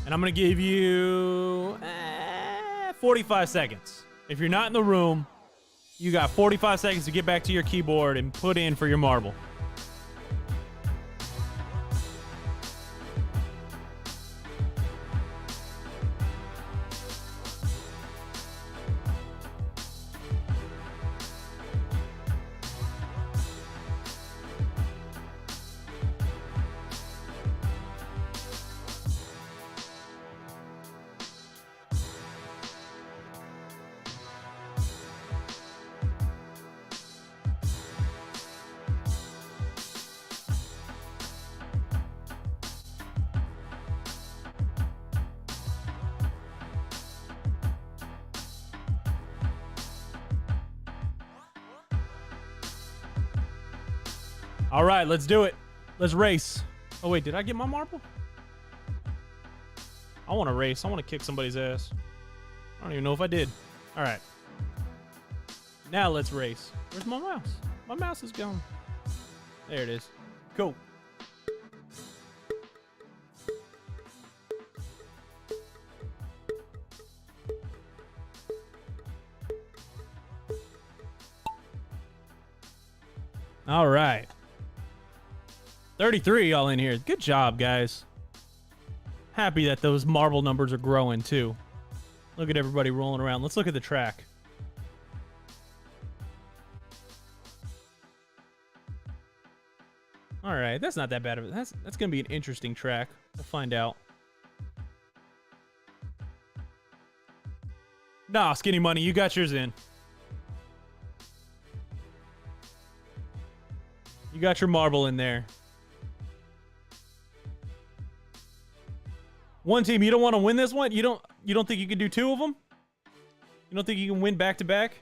B: And I'm going to give you 45 seconds. If you're not in the room, you got 45 seconds to get back to your keyboard and put in for your marble. All right, let's do it. Let's race. Oh, wait, did I get my marble? I want to race. I want to kick somebody's ass. I don't even know if I did. All right. Now let's race. Where's my mouse? My mouse is gone. There it is. Cool. All right. 33 all in here. Good job, guys. Happy that those marble numbers are growing, too. Look at everybody rolling around. Let's look at the track. All right, that's not that bad of it. That's going to be an interesting track. We'll find out. Nah, Skinny Money, you got yours in. You got your marble in there. One team, you don't want to win this one? You don't think you can do 2 of them? You don't think you can win back to back?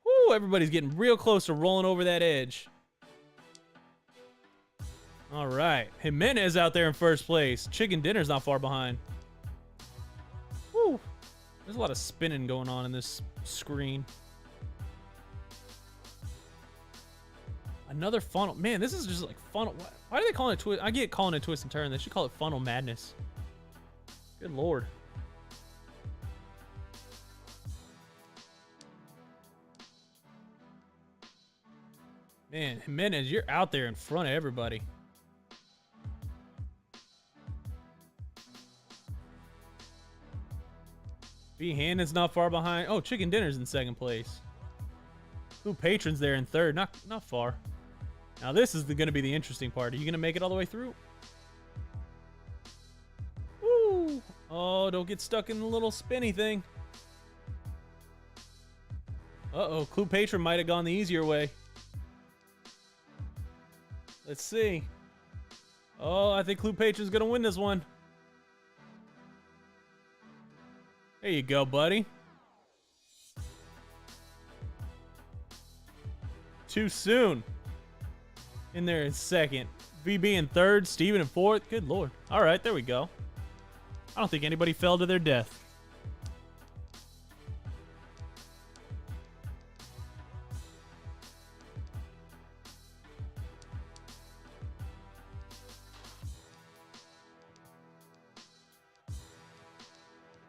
B: Woo, everybody's getting real close to rolling over that edge. All right. Jimenez out there in first place. Chicken Dinner's not far behind. Woo. There's There's a lot of spinning going on in this screen. Another funnel. Man, this is just like funnel. Why do they call it a twist? I get calling it twist and turn. They should call it funnel madness. Good Lord. Man, Jimenez, you're out there in front of everybody. B. Hannon's not far behind. Oh, Chicken Dinner's in second place. Ooh, Patron's there in third. Not far. Now this is going to be the interesting part. Are you going to make it all the way through? Woo! Oh, don't get stuck in the little spinny thing. Uh-oh, Clue Patron might have gone the easier way. Let's see. Oh, I think Clue Patron's going to win this one. There you go, buddy. Too soon. In there in second. VB in third. Steven in fourth. Good Lord. All right, there we go. I don't think anybody fell to their death.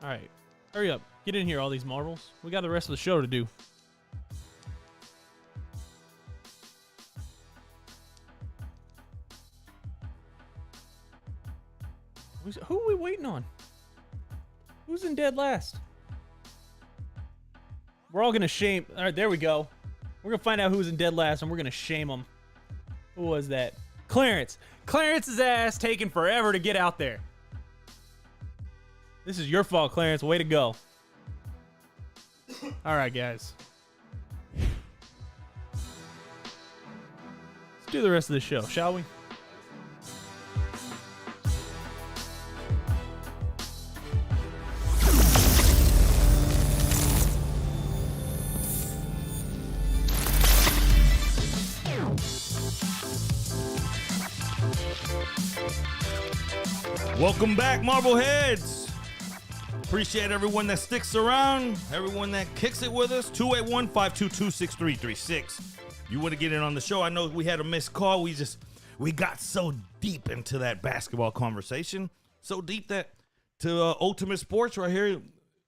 B: All right. Hurry up. Get in here, all these marbles. We got the rest of the show to do. Who are we waiting on? Who's in dead last? We're all going to shame. All right, there we go. We're going to find out who's in dead last, and we're going to shame them. Who was that? Clarence. Clarence's ass taking forever to get out there. This is your fault, Clarence. Way to go. All right, guys. Let's do the rest of the show, shall we?
A: Welcome back, Marbleheads. Appreciate everyone that sticks around, everyone that kicks it with us. 281-522-6336. You want to get in on the show? I know we had a missed call. We got so deep into that basketball conversation, so deep that to Ultimate Sports right here,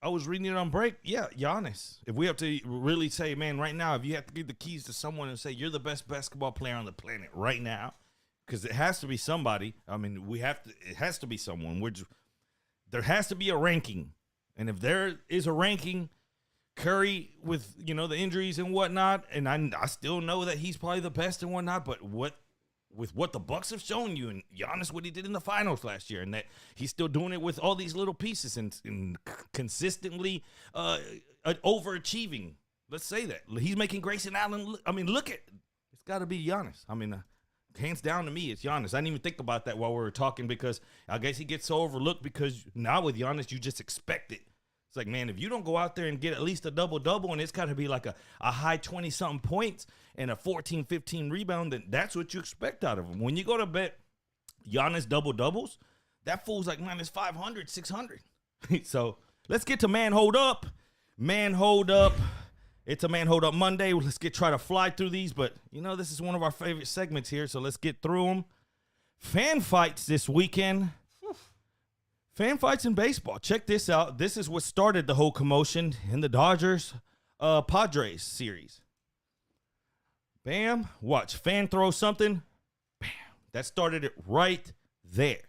A: I was reading it on break. Yeah, Giannis. If we have to really say, man, right now, if you have to give the keys to someone and say you're the best basketball player on the planet right now, because it has to be somebody. I mean, it has to be someone. There has to be a ranking. And if there is a ranking, Curry with, the injuries and whatnot, and I still know that he's probably the best and whatnot, but with what the Bucks have shown you, and Giannis, what he did in the finals last year, and that he's still doing it with all these little pieces and consistently overachieving. Let's say that. He's making Grayson Allen. I mean, look at it's got to be Giannis. I mean, hands down to me, it's Giannis. I didn't even think about that while we were talking because I guess he gets so overlooked because now with Giannis, you just expect it. It's like, man, if you don't go out there and get at least a double-double, and it's got to be like a high 20-something points and a 14, 15 rebound, then that's what you expect out of him. When you go to bet Giannis double-doubles, that fool's like minus 500, 600. So let's get to Man Hold Up. Man Hold Up. It's a Man Hold Up Monday. Let's try to fly through these, but this is one of our favorite segments here, so let's get through them. Fan fights this weekend. Fan fights in baseball. Check this out. This is what started the whole commotion in the Dodgers Padres series. Bam. Watch. Fan throw something. Bam. That started it right there.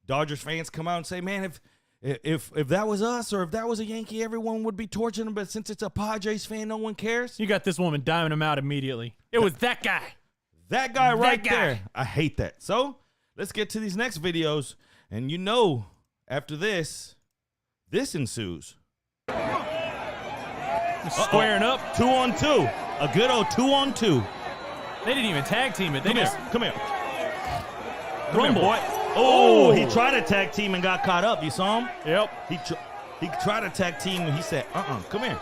A: Dodgers fans come out and say, man, if that was us or if that was a Yankee, everyone would be torching him. But since it's a Padres fan, no one cares.
B: You got this woman diming him out immediately. It was that guy.
A: That guy right there. I hate that. So let's get to these next videos. And after this ensues.
B: Squaring up.
A: 2-on-2. A good old 2-on-2.
B: They didn't even tag team it. Come
A: here.
B: Rumble.
A: Boy. Oh, he tried to tag team and got caught up. You saw him?
B: Yep.
A: He tried to tag team and he said, come here.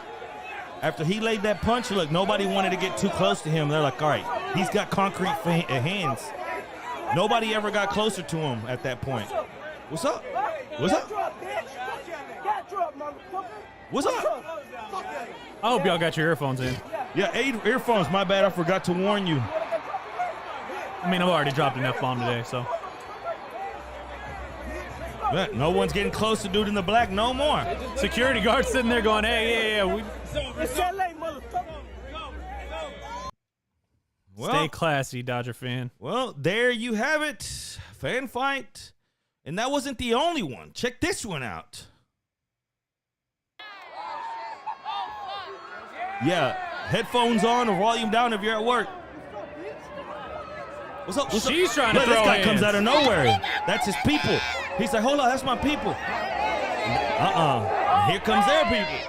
A: After he laid that punch, look, nobody wanted to get too close to him. They're like, all right, he's got concrete hands. Nobody ever got closer to him at that point. What's up? What's up?
B: I hope y'all got your earphones in.
A: Yeah, 8 earphones. My bad. I forgot to warn you.
B: I mean, I've already dropped an F-bomb today, so.
A: Yeah, no one's getting close to dude in the black no more.
B: Security guard sitting there going, hey, yeah. Stay classy, Dodger fan.
A: Well, there you have it. Fan fight. And that wasn't the only one. Check this one out. Yeah, headphones on or volume down if you're at work. What's up?
B: She's trying to throw
A: This guy
B: hands.
A: comes out of nowhere. That's his people. He's like, hold on, that's my people. Here comes their people.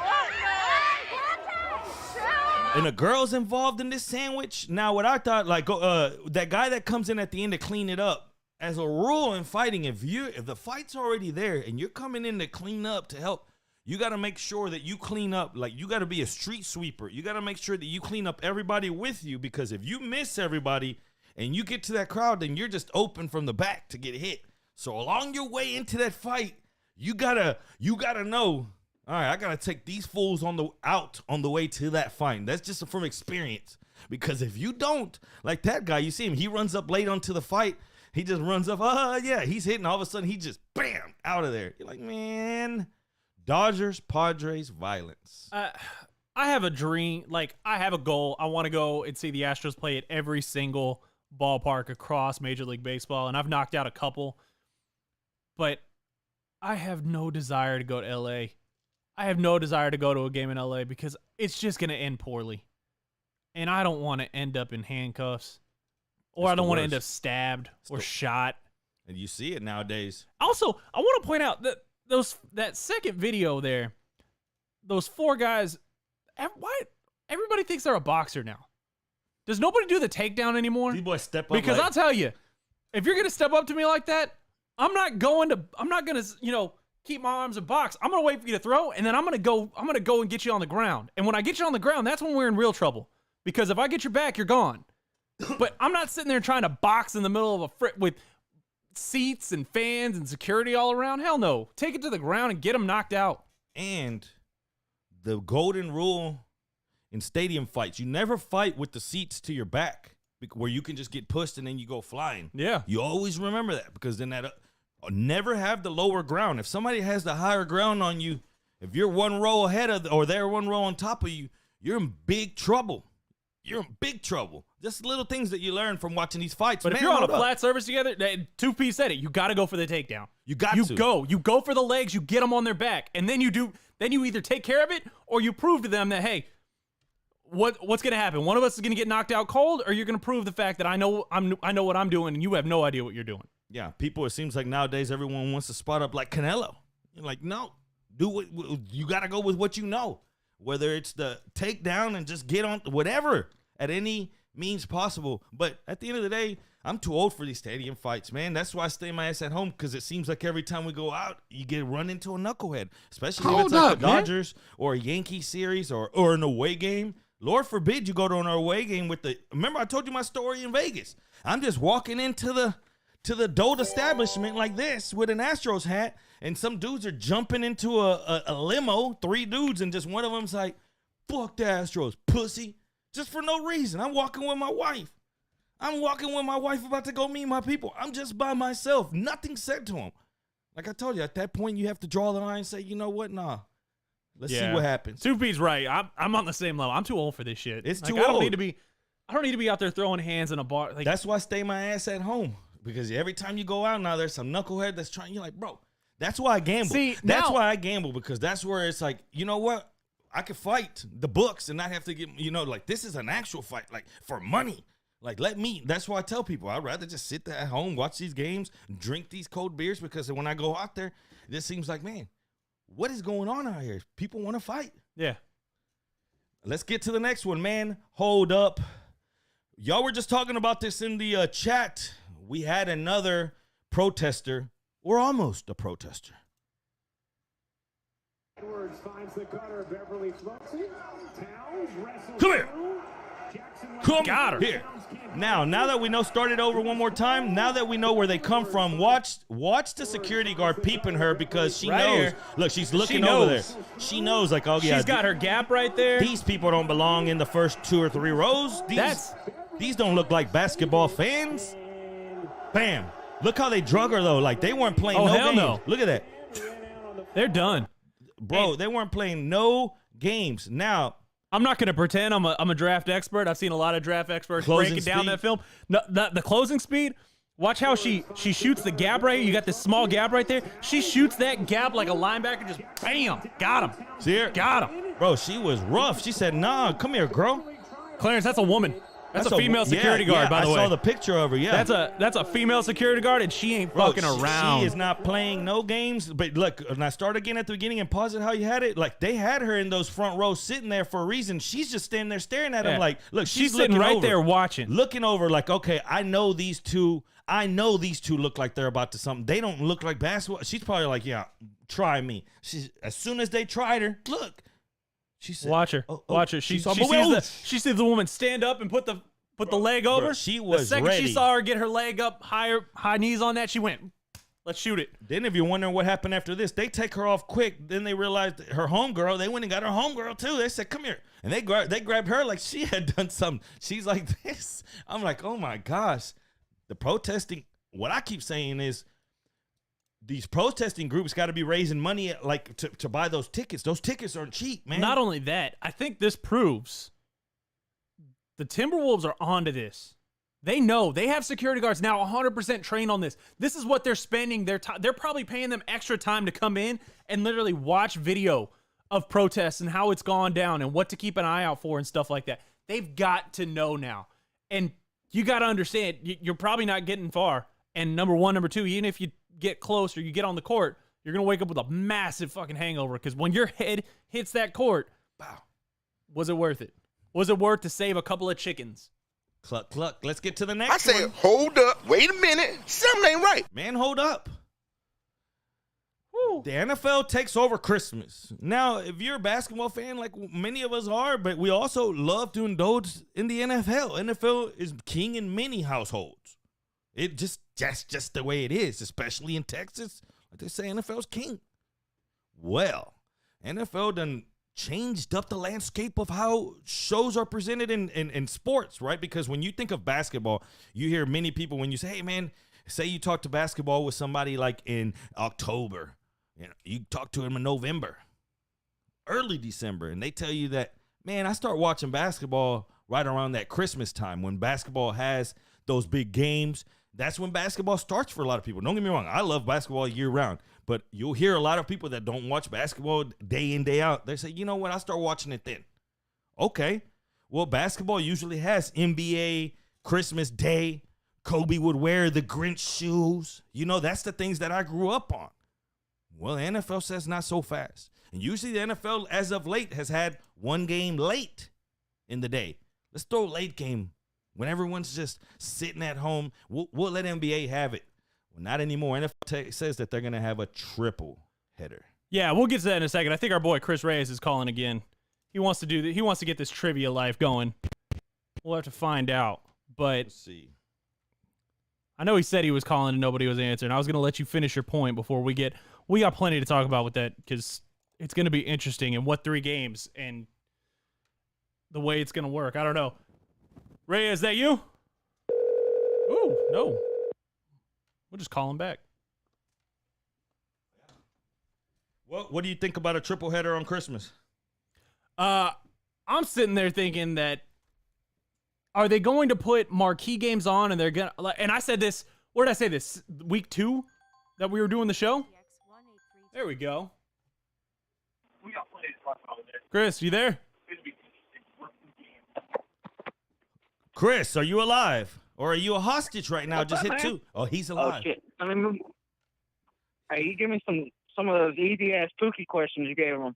A: And the girl's involved in this sandwich. Now, what I thought, like, that guy that comes in at the end to clean it up, as a rule in fighting, if the fight's already there and you're coming in to clean up to help, you got to make sure that you clean up. Like, you got to be a street sweeper. You got to make sure that you clean up everybody with you, because if you miss everybody and you get to that crowd, then you're just open from the back to get hit. So along your way into that fight, you gotta know, all right, I gotta take these fools on the way to that fight. That's just from experience. Because if you don't, like that guy, you see him, he runs up late onto the fight. He just runs up, yeah, he's hitting. All of a sudden, he just, bam, out of there. You're like, man, Dodgers, Padres, violence.
B: I have a dream. Like, I have a goal. I want to go and see the Astros play at every single ballpark across Major League Baseball, and I've knocked out a couple. But I have no desire to go to LA. I have no desire to go to a game in LA because it's just going to end poorly. And I don't want to end up in handcuffs, or I don't want to end up stabbed or shot.
A: And you see it nowadays.
B: Also, I want to point out that that second video there, those 4 guys, why everybody thinks they're a boxer now. Does nobody do the takedown anymore?
A: These boys step up.
B: Because I'll tell you, if you're going to step up to me like that, I'm not going to, keep my arms in box. I'm going to wait for you to throw, and then I'm going to go and get you on the ground. And when I get you on the ground, that's when we're in real trouble. Because if I get your back, you're gone. But I'm not sitting there trying to box in the middle of with seats and fans and security all around. Hell no. Take it to the ground and get them knocked out.
A: And the golden rule in stadium fights, you never fight with the seats to your back, where you can just get pushed and then you go flying.
B: Yeah.
A: You always remember that, because then never have the lower ground. If somebody has the higher ground on you, if you're one row ahead of or they're one row on top of you, you're in big trouble. You're in big trouble. Just little things that you learn from watching these fights.
B: But if you're on a flat surface together, 2P said it. You got to go for the takedown. You go for the legs. You get them on their back, and then you either take care of it or you prove to them that, hey, what's going to happen? One of us is going to get knocked out cold, or you're going to prove the fact that I know what I'm doing, and you have no idea what you're doing.
A: Yeah, people. It seems like nowadays everyone wants to spot up like Canelo. You're like, no, do what you got to go with what you know. Whether it's the takedown and just get on whatever at any means possible. But at the end of the day, I'm too old for these stadium fights, man. That's why I stay my ass at home, because it seems like every time we go out, you get run into a knucklehead, especially if it's like the Dodgers or a Yankee series or an away game. Lord forbid you go to an away game with remember I told you my story in Vegas. I'm just walking into the dope establishment like this with an Astros hat, and some dudes are jumping into a limo, 3 dudes, and just one of them's like, fuck the Astros, pussy, just for no reason. I'm walking with my wife. About to go meet my people. I'm just by myself. Nothing said to him. Like I told you, at that point, you have to draw the line and say, you know what? Nah. Let's see what happens.
B: 2P's right. I'm on the same level. I'm too old for this shit.
A: It's too old. I don't
B: need to be out there throwing hands in a bar. Like,
A: that's why I stay my ass at home. Because every time you go out now, there's some knucklehead that's trying. You're like, bro, that's why I gamble.
B: See,
A: that's why I gamble, because that's where it's like, you know what? I could fight the books and not have to get, like this is an actual fight, like for money. Like, that's why I tell people, I'd rather just sit there at home, watch these games, drink these cold beers, because when I go out there, it just seems like, man, what is going on out here? People want to fight.
B: Yeah.
A: Let's get to the next one, man. Hold up. Y'all were just talking about this in the chat. We had another protester, or almost a protester.
C: Edwards finds the cutter. Beverly floats it. Towns wrestles.
A: Come here. Come
B: Got her.
A: here. Now that we know, start it over one more time. Now that we know where they come from, watch the security guard peeping her because she
B: Right
A: knows.
B: here.
A: Look, she's looking
B: She
A: over there.
B: knows.
A: She knows, like, oh yeah,
B: She's got her gap right there.
A: these people don't belong in the first 2 or 3 rows. These don't look like basketball fans. Bam. Look how they drug her though. Like they weren't playing no
B: hell
A: games.
B: no.
A: Look at that.
B: They're done.
A: Bro, they weren't playing no games. Now,
B: I'm not going to pretend I'm a draft expert. I've seen a lot of draft experts
A: Closing
B: breaking down
A: speed.
B: that film. No, the closing speed, watch how she shoots the gap right here. You got this small gap right there. She shoots that gap like a linebacker, just bam, got him.
A: see her?
B: Got him.
A: Bro, she was rough. She said, nah, come here, girl.
B: Clarence, that's a woman. That's a female security guard, by the way.
A: I saw the picture of her, yeah.
B: That's a female security guard, and she ain't
A: Bro,
B: fucking around.
A: She is not playing no games. But look, and I start again at the beginning and pause it how you had it. Like they had her in those front rows sitting there for a reason. She's just standing there staring at him like, look,
B: she's
A: looking
B: sitting right
A: over,
B: there watching.
A: looking over like, okay, I know these two look like they're about to something. They don't look like basketball. She's probably like, yeah, try me. She's as soon as they tried her, look. She said,
B: Watch her. Watch her. She sees the woman stand up and put the leg over.
A: Bro, she was
B: the second
A: ready.
B: she saw her get her leg up, high knees on that, she went, let's shoot it.
A: Then if you're wondering what happened after this, they take her off quick. Then they realized that her homegirl, they went and got her homegirl too. They said, come here. And they grabbed her like she had done something. She's like this. I'm like, oh my gosh. The protesting, what I keep saying is these protesting groups got to be raising money like to buy those tickets. Those tickets aren't cheap, man.
B: Not only that, I think this proves the Timberwolves are onto this. They know. They have security guards now 100% trained on this. This is what they're spending their time. They're probably paying them extra time to come in and literally watch video of protests and how it's gone down and what to keep an eye out for and stuff like that. They've got to know now. And you got to understand, you're probably not getting far. And number one, number two, even if you get close or you get on the court, you're going to wake up with a massive fucking hangover because when your head hits that court, wow, was it worth it? Was it worth to save a couple of chickens?
A: Cluck, cluck. Let's get to the next
C: I said,
A: one.
C: hold up, wait a minute, something ain't right.
A: Man, hold up.
B: Woo.
A: The NFL takes over Christmas. Now, if you're a basketball fan, like many of us are, but we also love to indulge in the NFL. NFL is king in many households. That's just the way it is, especially in Texas. Like they say, NFL's king. Well, NFL done changed up the landscape of how shows are presented in sports, right? Because when you think of basketball, you hear many people when you say, hey, man, say you talk to basketball with somebody like in October. You talk to them in November, early December, and they tell you that, man, I start watching basketball right around that Christmas time when basketball has those big games. That's when basketball starts for a lot of people. Don't get me wrong. I love basketball year round, but you'll hear a lot of people that don't watch basketball day in, day out. They say, you know what? I start watching it then. Okay. Well, basketball usually has NBA, Christmas Day. Kobe would wear the Grinch shoes. You know, that's the things that I grew up on. Well, the NFL says not so fast. And usually the NFL, as of late, has had one game late in the day. Let's throw a late game when everyone's just sitting at home. We'll let NBA have it. Well, not anymore. NFL says that they're going to have a triple header.
B: Yeah, we'll get to that in a second. I think our boy Chris Reyes is calling again. He wants to do that. He wants to get this trivia life going. We'll have to find out. But
A: Let's see.
B: I know he said he was calling and nobody was answering. I was going to let you finish your point before we got plenty to talk about with that because it's going to be interesting and what 3 games and the way it's going to work. I don't know. Ray, is that you? Ooh, no. We'll just call him back.
A: What do you think about a triple header on Christmas?
B: I'm sitting there thinking that are they going to put marquee games on and they're going to, and I said this, where did I say this? Week 2 that we were doing the show? There we go. Chris, you there?
A: Chris, are you alive? Or are you a hostage right now? Just hit
D: man?
A: 2. Oh, he's alive.
D: Oh shit! I mean, hey, you give me some of those easy ass Pookie questions you gave him.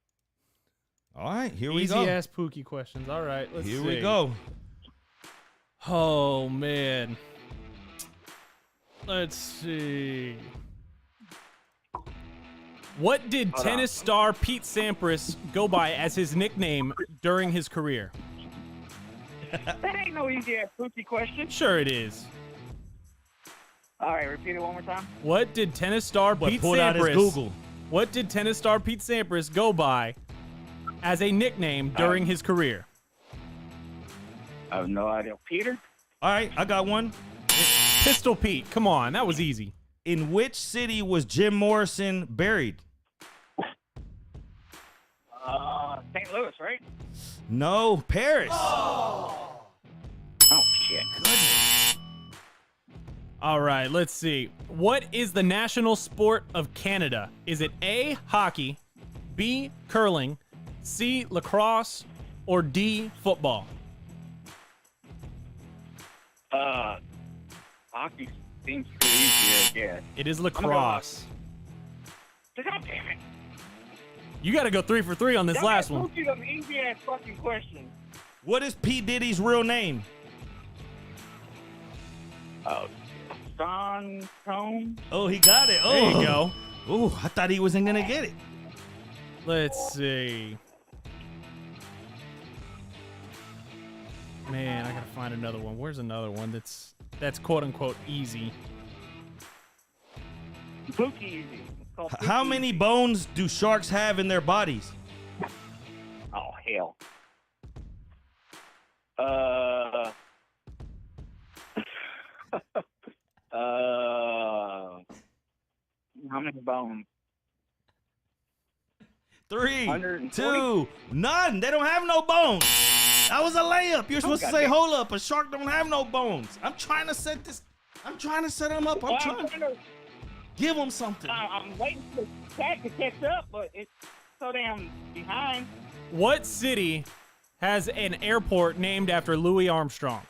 A: All right, here we
B: Easy
A: go.
B: ass Pookie questions. All right, let's
A: Here
B: see.
A: we go.
B: Oh, man. Let's see. What did tennis star Pete Sampras go by as his nickname during his career?
D: That ain't no easy-ass Pookie question.
B: Sure it is.
D: All right, repeat it one more time.
B: What did tennis star Pete
A: pulled out his
B: Sampras?
A: Google.
B: What did tennis star Pete Sampras go by as a nickname during his career?
D: I have no idea. Peter?
A: All right, I got one.
B: Pistol Pete. Come on, that was easy.
A: In which city was Jim Morrison buried?
D: St. Louis, right?
A: No, Paris.
D: Oh, shit.
B: All right, let's see. What is the national sport of Canada? Is it A, hockey, B, curling, C, lacrosse, or D, football?
D: Hockey seems too easy, I guess.
B: It is lacrosse.
D: God damn it.
B: You got to go 3 for 3 on this last one.
D: Pookie, them easy-ass fucking questions.
A: What is P. Diddy's real name?
D: Oh, Sean Combs?
A: Oh, he got it. Oh.
B: There you go.
A: Ooh, I thought he wasn't going to get it.
B: Let's see. Man, I got to find another one. Where's another one that's quote-unquote easy?
D: Pookie easy. It's called
A: How
D: Pookie
A: many
D: easy.
A: bones do sharks have in their bodies?
D: Oh, hell. How many bones?
A: 3,
D: 140?
A: 2, none. They don't have no bones. That was a layup. You're supposed to say,
D: goddamn.
A: hold up. A shark don't have no bones. I'm trying to set them up. I'm trying to give them something.
D: I'm waiting for the cat to catch up, but it's so damn behind.
B: What city has an airport named after Louis Armstrong?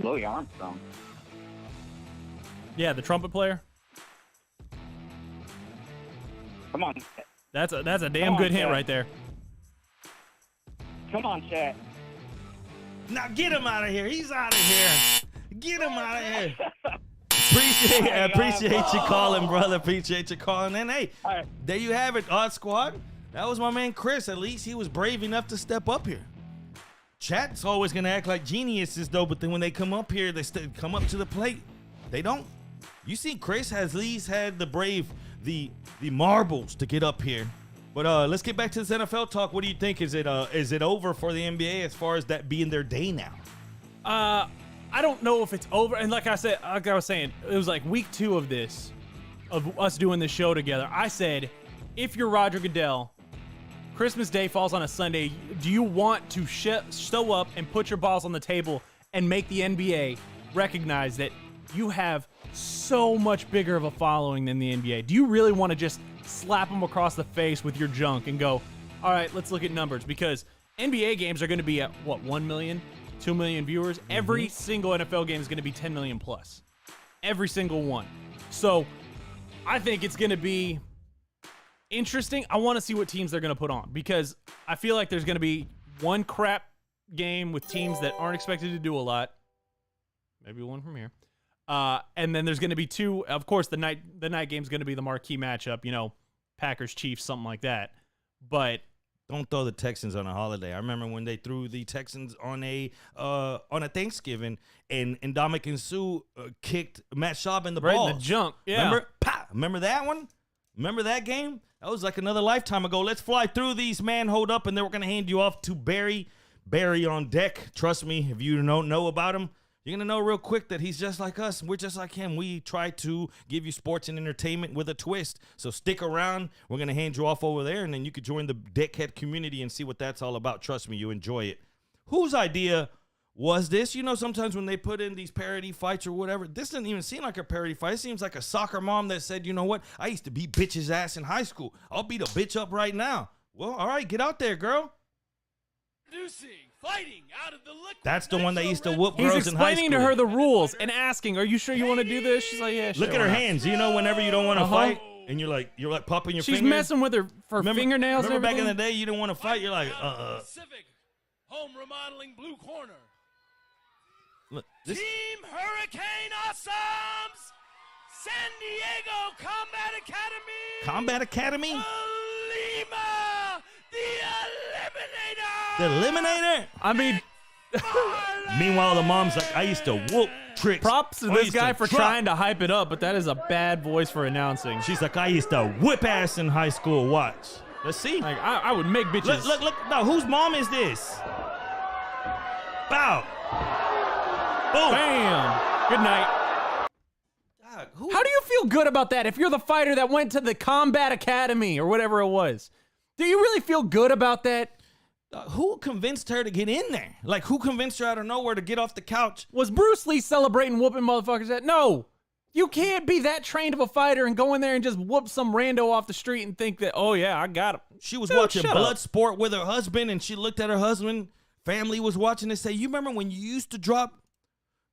D: Louis Armstrong.
B: Yeah, the trumpet player.
D: Come on.
B: That's a damn
D: Come on,
B: good hint
D: Chad.
B: right there.
D: Come on, Chad.
A: Now get him out of here. He's out of here. Get him out of here. Appreciate you calling, brother. Appreciate you calling. And hey,
D: All right.
A: there you have it, Odd Squad. That was my man Chris. At least he was brave enough to step up here. Chat's always gonna act like geniuses though, but then when they come up here, they come up to the plate. They don't. You see, Chris has at least had the brave, the marbles to get up here. But let's get back to this NFL talk. What do you think? Is it over for the NBA as far as that being their day now?
B: I don't know if it's over. And like I was saying, it was like week 2 of this, of us doing this show together. I said, if you're Roger Goodell, Christmas Day falls on a Sunday, do you want to show up and put your balls on the table and make the NBA recognize that you have so much bigger of a following than the NBA? Do you really want to just slap them across the face with your junk and go, all right, let's look at numbers? Because NBA games are going to be at, what, 1 million, 2 million viewers? Every single NFL game is going to be 10 million plus. Every single one. So I think it's going to be interesting. I want to see what teams they're going to put on, because I feel like there's going to be one crap game with teams that aren't expected to do a lot. Maybe one from here. And then there's going to be 2. Of course, the night game is going to be the marquee matchup. You know, Packers, Chiefs, something like that. But
A: Don't throw the Texans on a holiday. I remember when they threw the Texans on a Thanksgiving, and Ndamukong Suh kicked Matt Schaub in the
B: right
A: balls.
B: in the junk. Yeah.
A: Remember that one? Remember that game? That was like another lifetime ago. Let's fly through these, man. Hold up, and then we're gonna hand you off to Barry. Barry on deck. Trust me, if you don't know about him, you're going to know real quick that he's just like us. We're just like him. We try to give you sports and entertainment with a twist. So stick around. We're going to hand you off over there, and then you can join the Deckhead community and see what that's all about. Trust me, you enjoy it. Whose idea was this? You know, sometimes when they put in these parody fights or whatever, this doesn't even seem like a parody fight. It seems like a soccer mom that said, you know what? I used to beat bitch's ass in high school. I'll beat a bitch up right now. Well, all right, get out there, girl.
E: Fighting out of the liquid.
A: That's the one that used to whoop
B: He's
A: girls in high
B: explaining
A: school.
B: to her the rules and asking, are you sure you want to do this? She's like, yeah, sure.
A: Look at her
B: why not?"
A: hands. You know, whenever you don't want to
B: Uh-huh.
A: fight, and you're like popping your
B: She's
A: fingers.
B: messing with her fingernails and
A: Remember back in
B: everything?
A: the day, you didn't want to fight. You're like,
E: Pacific Home Remodeling Blue Corner.
A: Look, this,
E: Team Hurricane Awesomes. San Diego Combat Academy.
A: Combat Academy.
E: Lima, the Eliminator.
A: The Eliminator.
B: I mean,
A: Meanwhile, the mom's like, I used to whoop tricks.
B: props to
A: I
B: this
A: used
B: guy
A: to
B: for
A: drop."
B: trying to hype it up, but that is a bad voice for announcing.
A: She's like, I used to whip ass in high school. Watch. Let's see.
B: Like, I would make bitches.
A: Look. No, whose mom is this? Bow. Boom.
B: Bam. Good night.
A: Dog,
B: How do you feel good about that if you're the fighter that went to the Combat Academy or whatever it was? Do you really feel good about that?
A: who convinced her to get in there? Like, who convinced her out of nowhere to get off the couch?
B: Was Bruce Lee celebrating whooping motherfuckers at? No. You can't be that trained of a fighter and go in there and just whoop some rando off the street and think that, oh yeah, I got him.
A: She was
B: Dude,
A: watching
B: shut up.
A: Bloodsport with her husband, and she looked at her husband. Family was watching and say, you remember when you used to drop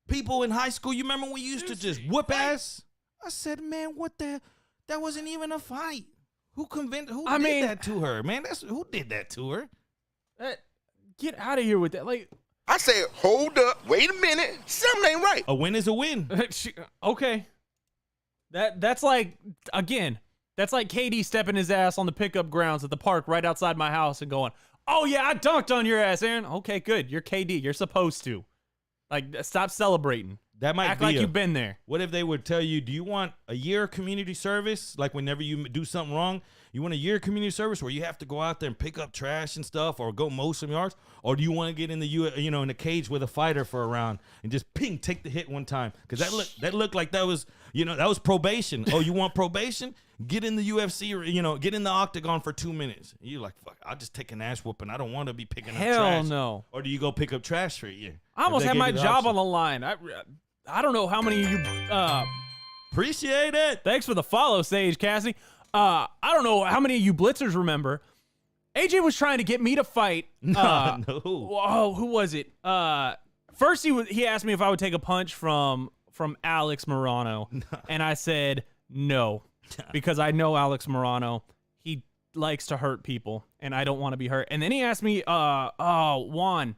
A: people in high school? You remember when you used to just whoop ass? I said, man, what the? That wasn't even a fight. Who convinced? Who did that to her, man? Who did that to her?
B: Get out of here with that. Like,
C: I said, hold up, wait a minute, something ain't right.
A: A win is a win.
B: okay. That's like, again, that's like KD stepping his ass on the pickup grounds at the park right outside my house and going, oh yeah, I dunked on your ass, Aaron. Okay, good. You're KD. You're supposed to. Like, stop celebrating.
A: That might
B: Act
A: be
B: like you've been there.
A: What if they would tell you, do you want a year of community service? Like whenever you do something wrong, you want a year of community service where you have to go out there and pick up trash and stuff or go mow some yards? Or do you want to get in the in the cage with a fighter for a round and just ping, take the hit one time? Because that looked like that was, that was probation. Oh, you want probation? Get in the UFC or, get in the octagon for 2 minutes. You're like, fuck, I'll just take an ass whooping. I don't want to be picking up trash.
B: Hell no.
A: Or do you go pick up trash for a year?
B: I almost had my job on the line. I don't know how many of you.
A: Appreciate it.
B: Thanks for the follow, Sage Cassidy. I don't know how many of you blitzers remember. AJ was trying to get me to fight.
A: No.
B: Oh, who was it? First he asked me if I would take a punch from Alex Morano, and I said no because I know Alex Morano. He likes to hurt people, and I don't want to be hurt. And then he asked me, Juan,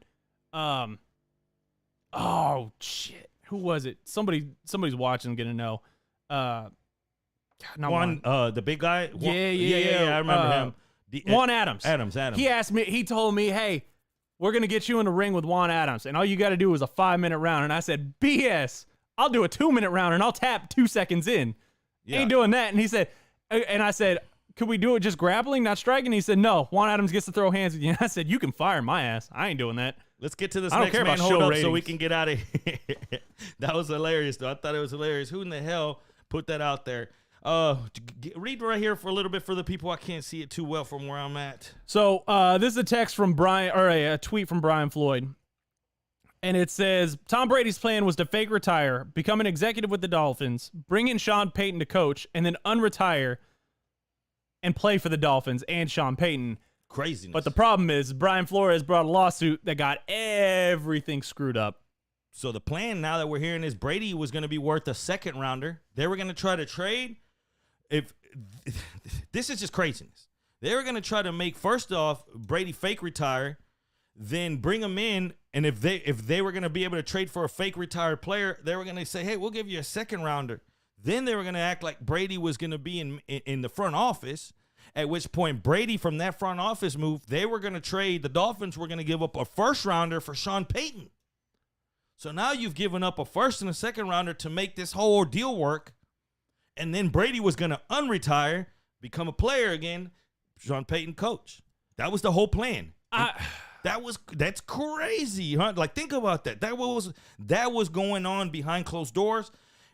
B: oh shit. Who was it? Somebody's watching, gonna know.
A: Juan, the big guy.
B: Yeah.
A: I remember him.
B: Juan Adams.
A: Adams.
B: He told me, hey, we're gonna get you in the ring with Juan Adams, and all you got to do is a 5-minute round. And I said, BS. I'll do a 2-minute round, and I'll tap 2 seconds in.
A: Yeah.
B: Ain't doing that. And he said, and I said, could we do it just grappling, not striking? He said, no. Juan Adams gets to throw hands with you. And I said, you can fire my ass. I ain't doing that.
A: Let's get to this
B: I don't
A: next
B: care
A: man
B: about
A: hold
B: show
A: up
B: ratings.
A: so we can get out of here. That was hilarious, though. I thought it was hilarious. Who in the hell put that out there? Read right here for a little bit for the people. I can't see it too well from where I'm at.
B: So this is a text from Brian, or a tweet from Brian Floyd. And it says, Tom Brady's plan was to fake retire, become an executive with the Dolphins, bring in Sean Payton to coach, and then unretire and play for the Dolphins and Sean Payton.
A: Craziness.
B: But the problem is Brian Flores brought a lawsuit that got everything screwed up.
A: So the plan now that we're hearing is Brady was going to be worth a second rounder. They were going to try to trade. This is just craziness. They were going to try to make, first off, Brady fake retire, then bring him in. And if they were going to be able to trade for a fake retired player, they were going to say, hey, we'll give you a second rounder. Then they were going to act like Brady was going to be in the front office, at which point Brady from that front office move, they were going to trade. The Dolphins were going to give up a first rounder for Sean Payton. So now you've given up a first and a second rounder to make this whole deal work. And then Brady was going to unretire, become a player again, Sean Payton coach. That was the whole plan. That's crazy, huh? Like, think about that. That was going on behind closed doors,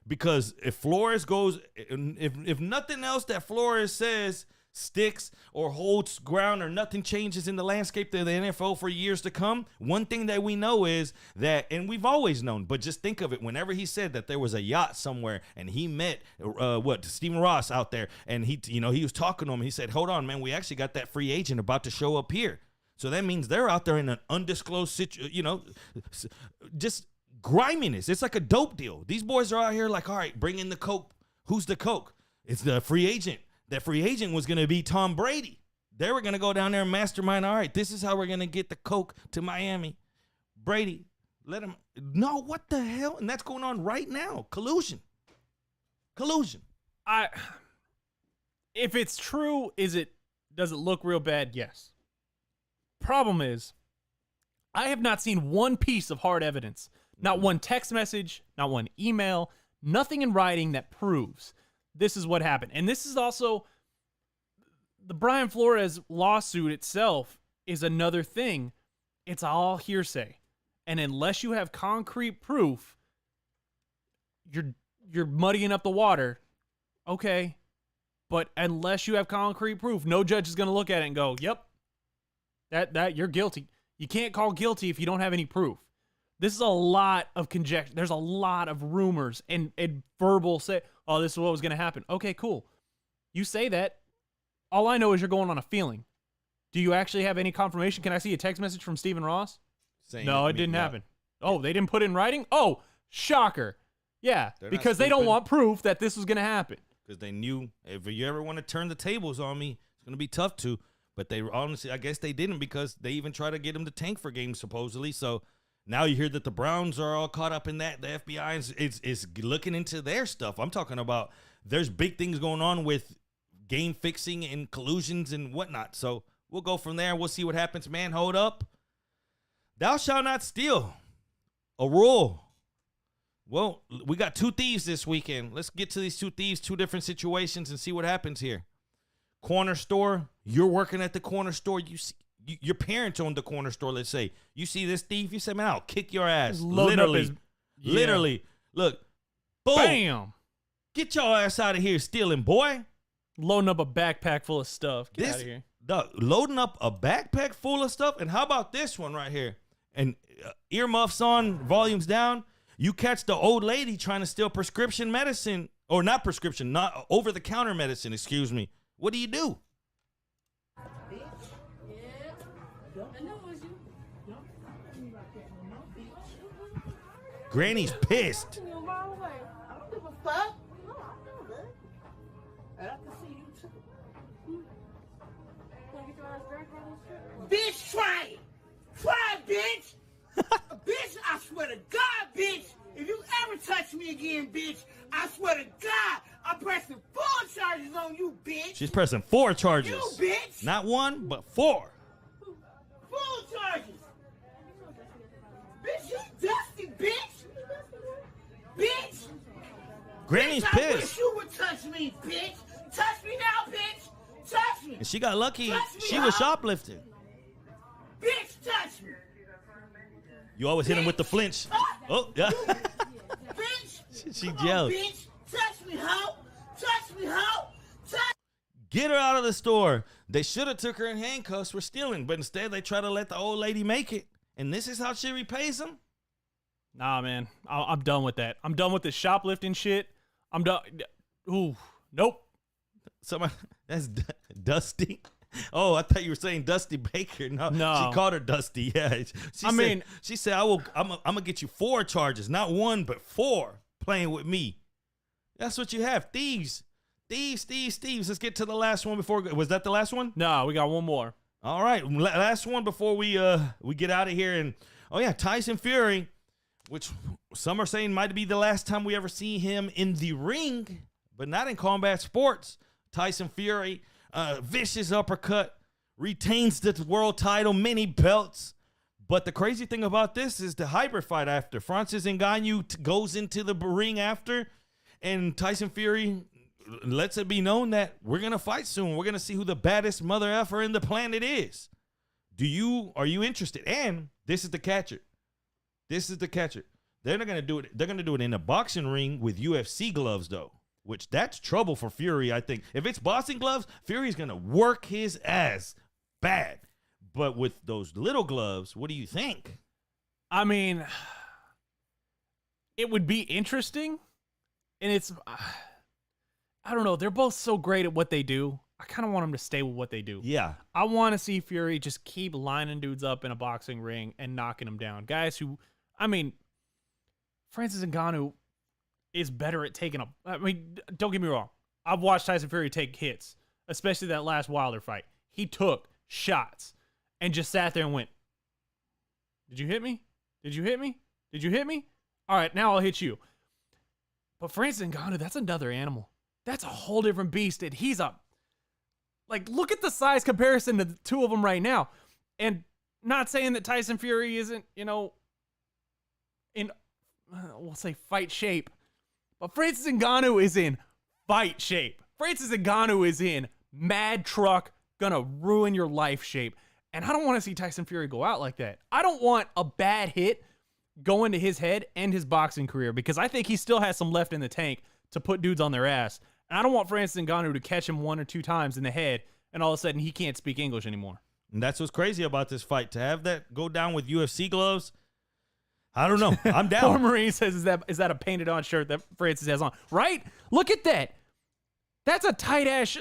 A: because if Flores goes, if nothing else that Flores says sticks or holds ground or nothing changes in the landscape of the NFL for years to come, one thing that we know is that, and we've always known, but just think of it, whenever he said that there was a yacht somewhere and he met Stephen Ross out there, and he was talking to him, he said, hold on, man, we actually got that free agent about to show up here. So that means they're out there in an undisclosed situation, just griminess. It's like a dope deal. These boys are out here like, all right, bring in the coke. Who's the coke? It's the free agent. That free agent was going to be Tom Brady. They were going to go down there and mastermind. All right, this is how we're going to get the coke to Miami. Brady, let him. No, what the hell? And that's going on right now. Collusion.
B: If it's true, does it look real bad? Yes. Problem is, I have not seen one piece of hard evidence, not one text message, not one email, nothing in writing that proves this is what happened. And this is also the Brian Flores lawsuit itself is another thing. It's all hearsay. And unless you have concrete proof, you're muddying up the water. Okay. But unless you have concrete proof, no judge is going to look at it and go, "Yep. That you're guilty." You can't call guilty if you don't have any proof. This is a lot of conjecture. There's a lot of rumors and verbal say, "Oh, this is what was going to happen." Okay, cool. You say that. All I know is you're going on a feeling. Do you actually have any confirmation? Can I see a text message from Stephen Ross? No, it didn't happen. Oh, they didn't put it in writing? Oh, shocker. Yeah, because they don't want proof that this was going to happen.
A: Because they knew if you ever want to turn the tables on me, it's going to be tough to. But they honestly, I guess they didn't, because they even tried to get him to tank for games, supposedly. So now you hear that the Browns are all caught up in that. The FBI is looking into their stuff. I'm talking about there's big things going on with game fixing and collusions and whatnot. So we'll go from there. We'll see what happens. Man, hold up. Thou shalt not steal. A rule. Well, we got two thieves this weekend. Let's get to these two thieves, two different situations, and see what happens here. Corner store. You're working at the corner store. You see, your parents own the corner store, let's say. You see this thief, you say, "Man, I'll kick your ass." Literally. Look. Boom.
B: Bam.
A: Get your ass out of here stealing, boy.
B: Loading up a backpack full of stuff. Get out of here.
A: Loading up a backpack full of stuff. And how about this one right here? And earmuffs on, volumes down. You catch the old lady trying to steal prescription medicine, or not prescription, not over-the-counter medicine, excuse me. What do you do? Granny's pissed.
F: Bitch, try it. Try it, bitch. Bitch, I swear to God, bitch. If you ever touch me again, bitch, I swear to God, I'm pressing 4 charges on you, bitch.
A: She's pressing 4 charges.
F: You, bitch.
A: Not 1, but 4.
F: 4 charges. Bitch, you dusty, bitch. Bitch.
A: Granny's
F: bitch,
A: pissed.
F: I wish you would touch me, bitch. Touch me now, bitch. Touch me.
A: And she got lucky.
F: Touch me,
A: She was
F: huh?
A: shoplifting.
F: Bitch, touch me.
A: You always hit him with the flinch. Oh, yeah.
F: Bitch.
A: She
F: Come
A: yelled.
F: on, bitch. Touch me, hoe. Touch me, hoe. Touch.
A: Get her out of the store. They should have took her in handcuffs for stealing, but instead they try to let the old lady make it. And this is how she repays them?
B: Nah, man. I'm done with that. I'm done with this shoplifting shit. I'm done. Ooh, nope.
A: Somebody, that's Dusty. Oh, I thought you were saying Dusty Baker. No. She called her Dusty. Yeah. She said, I'm gonna get you 4 charges, not 1, but 4 playing with me. That's what you have. Thieves. Let's get to the last one before. Was that the last one?
B: No, we got one more.
A: All right. Last one before we get out of here. And oh yeah, Tyson Fury, which some are saying might be the last time we ever see him in the ring, but not in combat sports. Tyson Fury, vicious uppercut, retains the world title, many belts. But the crazy thing about this is the hybrid fight after. Francis Ngannou goes into the ring after, and Tyson Fury lets it be known that we're going to fight soon. We're going to see who the baddest mother effer in the planet is. Are you interested? And this is the catcher. They're not going to do it. They're going to do it in a boxing ring with UFC gloves, though, which that's trouble for Fury, I think. If it's boxing gloves, Fury's going to work his ass bad. But with those little gloves, what do you think?
B: I mean, it would be interesting. And it's, I don't know. They're both so great at what they do. I kind of want them to stay with what they do.
A: Yeah.
B: I want to see Fury just keep lining dudes up in a boxing ring and knocking them down. Guys who, I mean, Francis Ngannou is better at taking don't get me wrong. I've watched Tyson Fury take hits, especially that last Wilder fight. He took shots and just sat there and went, "Did you hit me? Did you hit me? Did you hit me? All right, now I'll hit you." But Francis Ngannou, that's another animal. That's a whole different beast. And look at the size comparison to the two of them right now. And not saying that Tyson Fury isn't, in we'll say fight shape, but Francis Ngannou is in fight shape. Francis Ngannou is in mad truck, gonna ruin your life shape. And I don't want to see Tyson Fury go out like that. I don't want a bad hit go into his head and his boxing career, because I think he still has some left in the tank to put dudes on their ass. And I don't want Francis Ngannou to catch him 1 or 2 times in the head and all of a sudden he can't speak English anymore.
A: And that's what's crazy about this fight. To have that go down with UFC gloves, I don't know. I'm down.
B: Poor Marine says, is that a painted on shirt that Francis has on? Right? Look at that. That's a tight ass,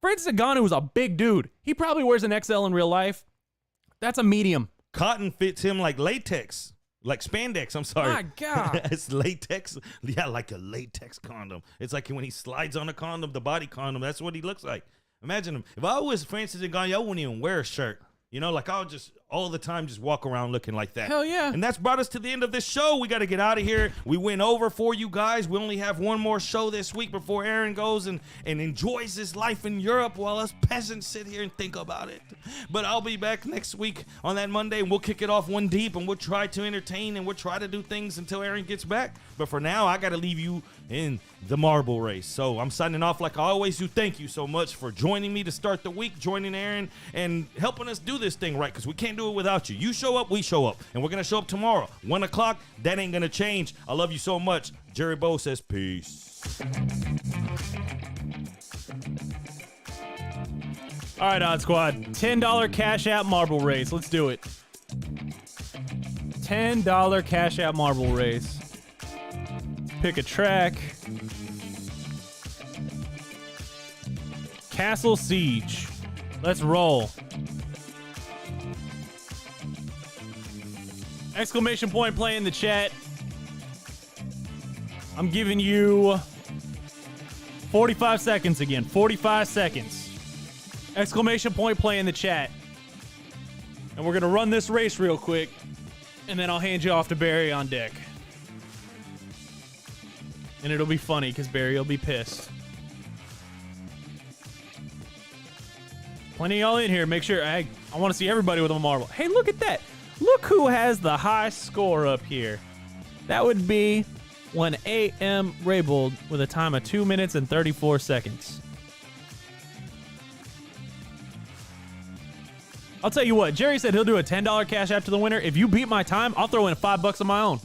B: Francis Ngannou is a big dude. He probably wears an XL in real life. That's a medium.
A: Cotton fits him like latex. Like spandex, I'm sorry.
B: My God.
A: It's latex. Yeah, like a latex condom. It's like when he slides on a condom, the body condom, that's what he looks like. Imagine him. If I was Francis Ngannou, I wouldn't even wear a shirt. Like I would just all the time just walk around looking like that.
B: Hell yeah.
A: And that's brought us to the end of this show. We got to get out of here. We went over for you guys. We only have one more show this week before Aaron goes and enjoys his life in Europe while us peasants sit here and think about it. But I'll be back next week on that Monday, and we'll kick it off one deep, and we'll try to entertain, and we'll try to do things until Aaron gets back. But for now, I got to leave you in the marble race. So I'm signing off like I always do. Thank you so much for joining me to start the week, joining Aaron, and helping us do this thing right, because we can't do it without you. You show up, we show up. And we're going to show up tomorrow, 1 o'clock. That ain't going to change. I love you so much. Jerry Bow says peace.
B: All right, Odd Squad. $10 Cash App Marble Race. Let's do it. $10 Cash App Marble Race. Pick a track. Castle Siege. Let's roll. Exclamation point play in the chat. I'm giving you 45 seconds again. 45 seconds. Exclamation point play in the chat. And we're going to run this race real quick. And then I'll hand you off to Barry on deck. And it'll be funny because Barry will be pissed. Plenty of y'all in here. Make sure. I want to see everybody with a marble. Hey, look at that. Look who has the high score up here. That would be one A.M. Raybold with a time of 2 minutes and 34 seconds. I'll tell you what. Jerry said he'll do a $10 cash app to the winner. If you beat my time, I'll throw in $5 of my own.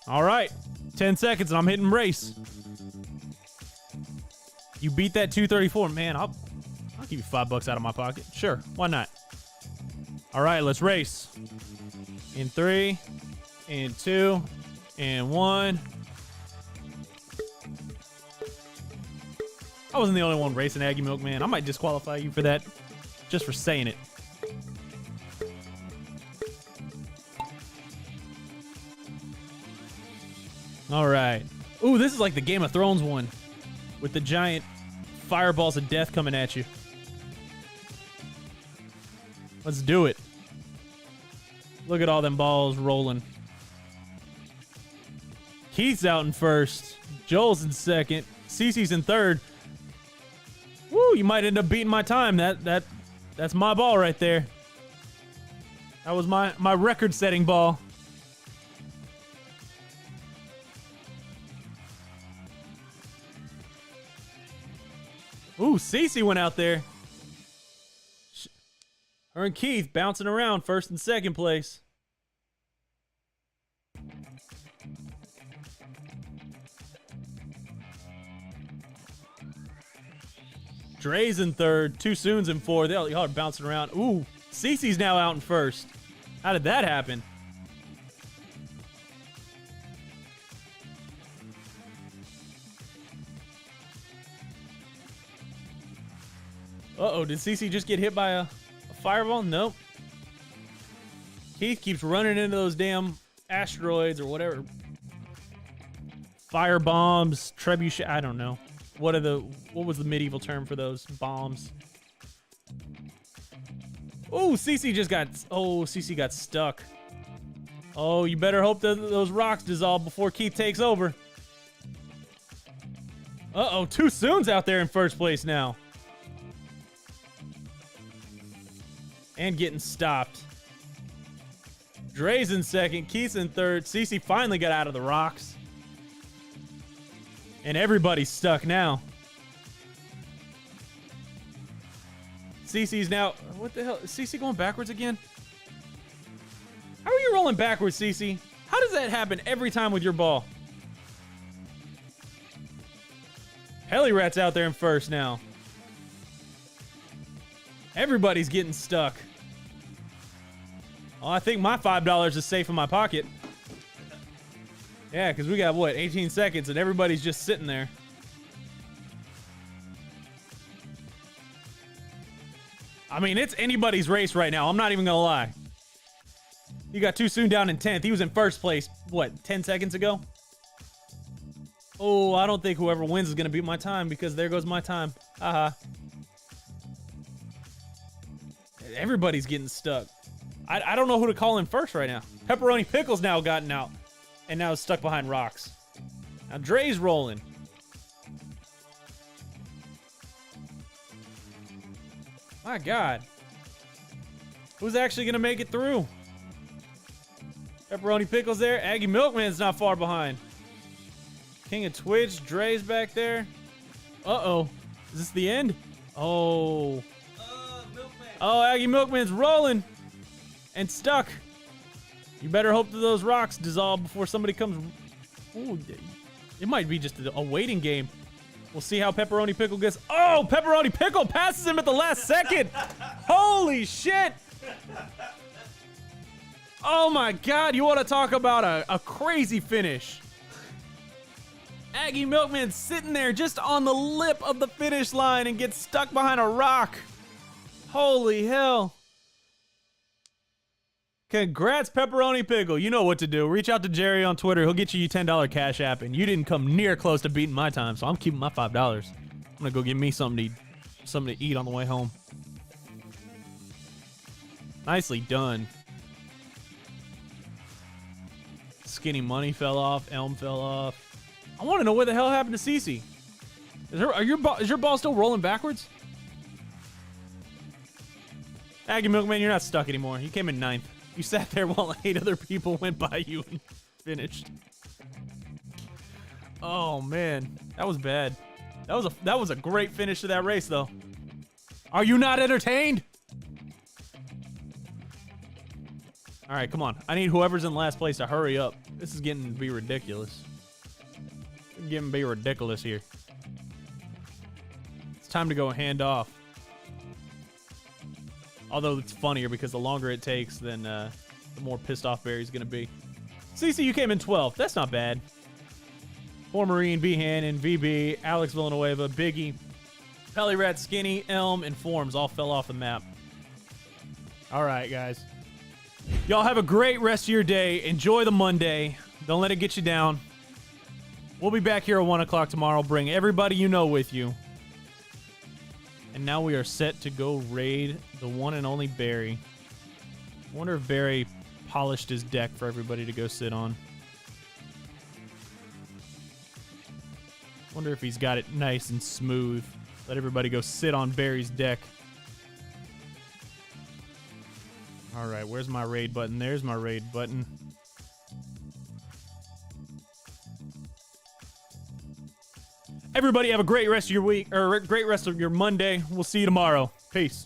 B: All right. 10 seconds and I'm hitting race. You beat that 234. Man, I'll give you $5 out of my pocket. Sure. Why not? All right, let's race. In 3, in 2, in 1. I wasn't the only one racing Aggie Milk, man. I might disqualify you for that just for saying it. All right. Ooh, this is like the Game of Thrones one with the giant fireballs of death coming at you. Let's do it. Look at all them balls rolling. Keith's out in first. Joel's in second. Cece's in third. Woo, you might end up beating my time. That's my ball right there. That was my record-setting ball. Ooh, Cece went out there. Her and Keith bouncing around first and second place. Dre's in third. Too Soon's in fourth. Y'all are bouncing around. Ooh, Cece's now out in first. How did that happen? Uh-oh, did Cece just get hit by a fireball? Nope. Keith keeps running into those damn asteroids or whatever. Fire bombs, trebuchet, I don't know. What was the medieval term for those bombs? Oh, Cece got stuck. Oh, you better hope that those rocks dissolve before Keith takes over. Uh-oh, Too Soon's out there in first place now. And getting stopped. Dre's in second. Keith's in third. Cece finally got out of the rocks. And everybody's stuck now. Cece's now... What the hell? Is Cece going backwards again? How are you rolling backwards, Cece? How does that happen every time with your ball? Hellyrat's out there in first now. Everybody's getting stuck. Oh, I think my $5 is safe in my pocket. Yeah, because we got, what, 18 seconds, and everybody's just sitting there. I mean, it's anybody's race right now. I'm not even going to lie. You got Too Soon down in 10th. He was in first place, what, 10 seconds ago? Oh, I don't think whoever wins is going to beat my time because there goes my time. Haha. Everybody's getting stuck. I don't know who to call in first right now. Pepperoni Pickle's now gotten out and now is stuck behind rocks. Now Dre's rolling. My God. Who's actually going to make it through? Pepperoni Pickle's there. Aggie Milkman's not far behind. King of Twitch. Dre's back there. Uh-oh. Is this the end? Oh. Oh, Aggie Milkman's rolling and stuck. You better hope that those rocks dissolve before somebody comes. Ooh, it might be just a waiting game. We'll see how Pepperoni Pickle gets. Oh, Pepperoni Pickle passes him at the last second. Holy shit. Oh my God, you want to talk about a crazy finish. Aggie Milkman's sitting there just on the lip of the finish line and gets stuck behind a rock. Holy hell. Congrats, Pepperoni Pickle. You know what to do. Reach out to Jerry on Twitter. He'll get you your $10 cash app, and you didn't come near close to beating my time, so I'm keeping my $5. I'm going to go get me something to eat on the way home. Nicely done. Skinny Money fell off. Elm fell off. I want to know what the hell happened to Cece. Is your ball still rolling backwards? Aggie Milkman, you're not stuck anymore. You came in 9th. You sat there while 8 other people went by you and finished. Oh man, that was bad. That was a great finish to that race, though. Are you not entertained? All right, come on. I need whoever's in last place to hurry up. This is getting to be ridiculous. It's getting to be ridiculous here. It's time to go hand off. Although it's funnier because the longer it takes, then the more pissed off Barry's going to be. Cece, you came in 12th. That's not bad. Poor Marine, B. Hannon, VB, Alex Villanueva, Biggie, Pellyrat, Skinny, Elm, and Forms all fell off the map. All right, guys. Y'all have a great rest of your day. Enjoy the Monday. Don't let it get you down. We'll be back here at 1 o'clock tomorrow. Bring everybody you know with you. And now we are set to go raid the one and only Barry. I wonder if Barry polished his deck for everybody to go sit on. Wonder if he's got it nice and smooth. Let everybody go sit on Barry's deck. All right, where's my raid button? There's my raid button. Everybody have a great rest of your week, or great rest of your Monday. We'll see you tomorrow. Peace.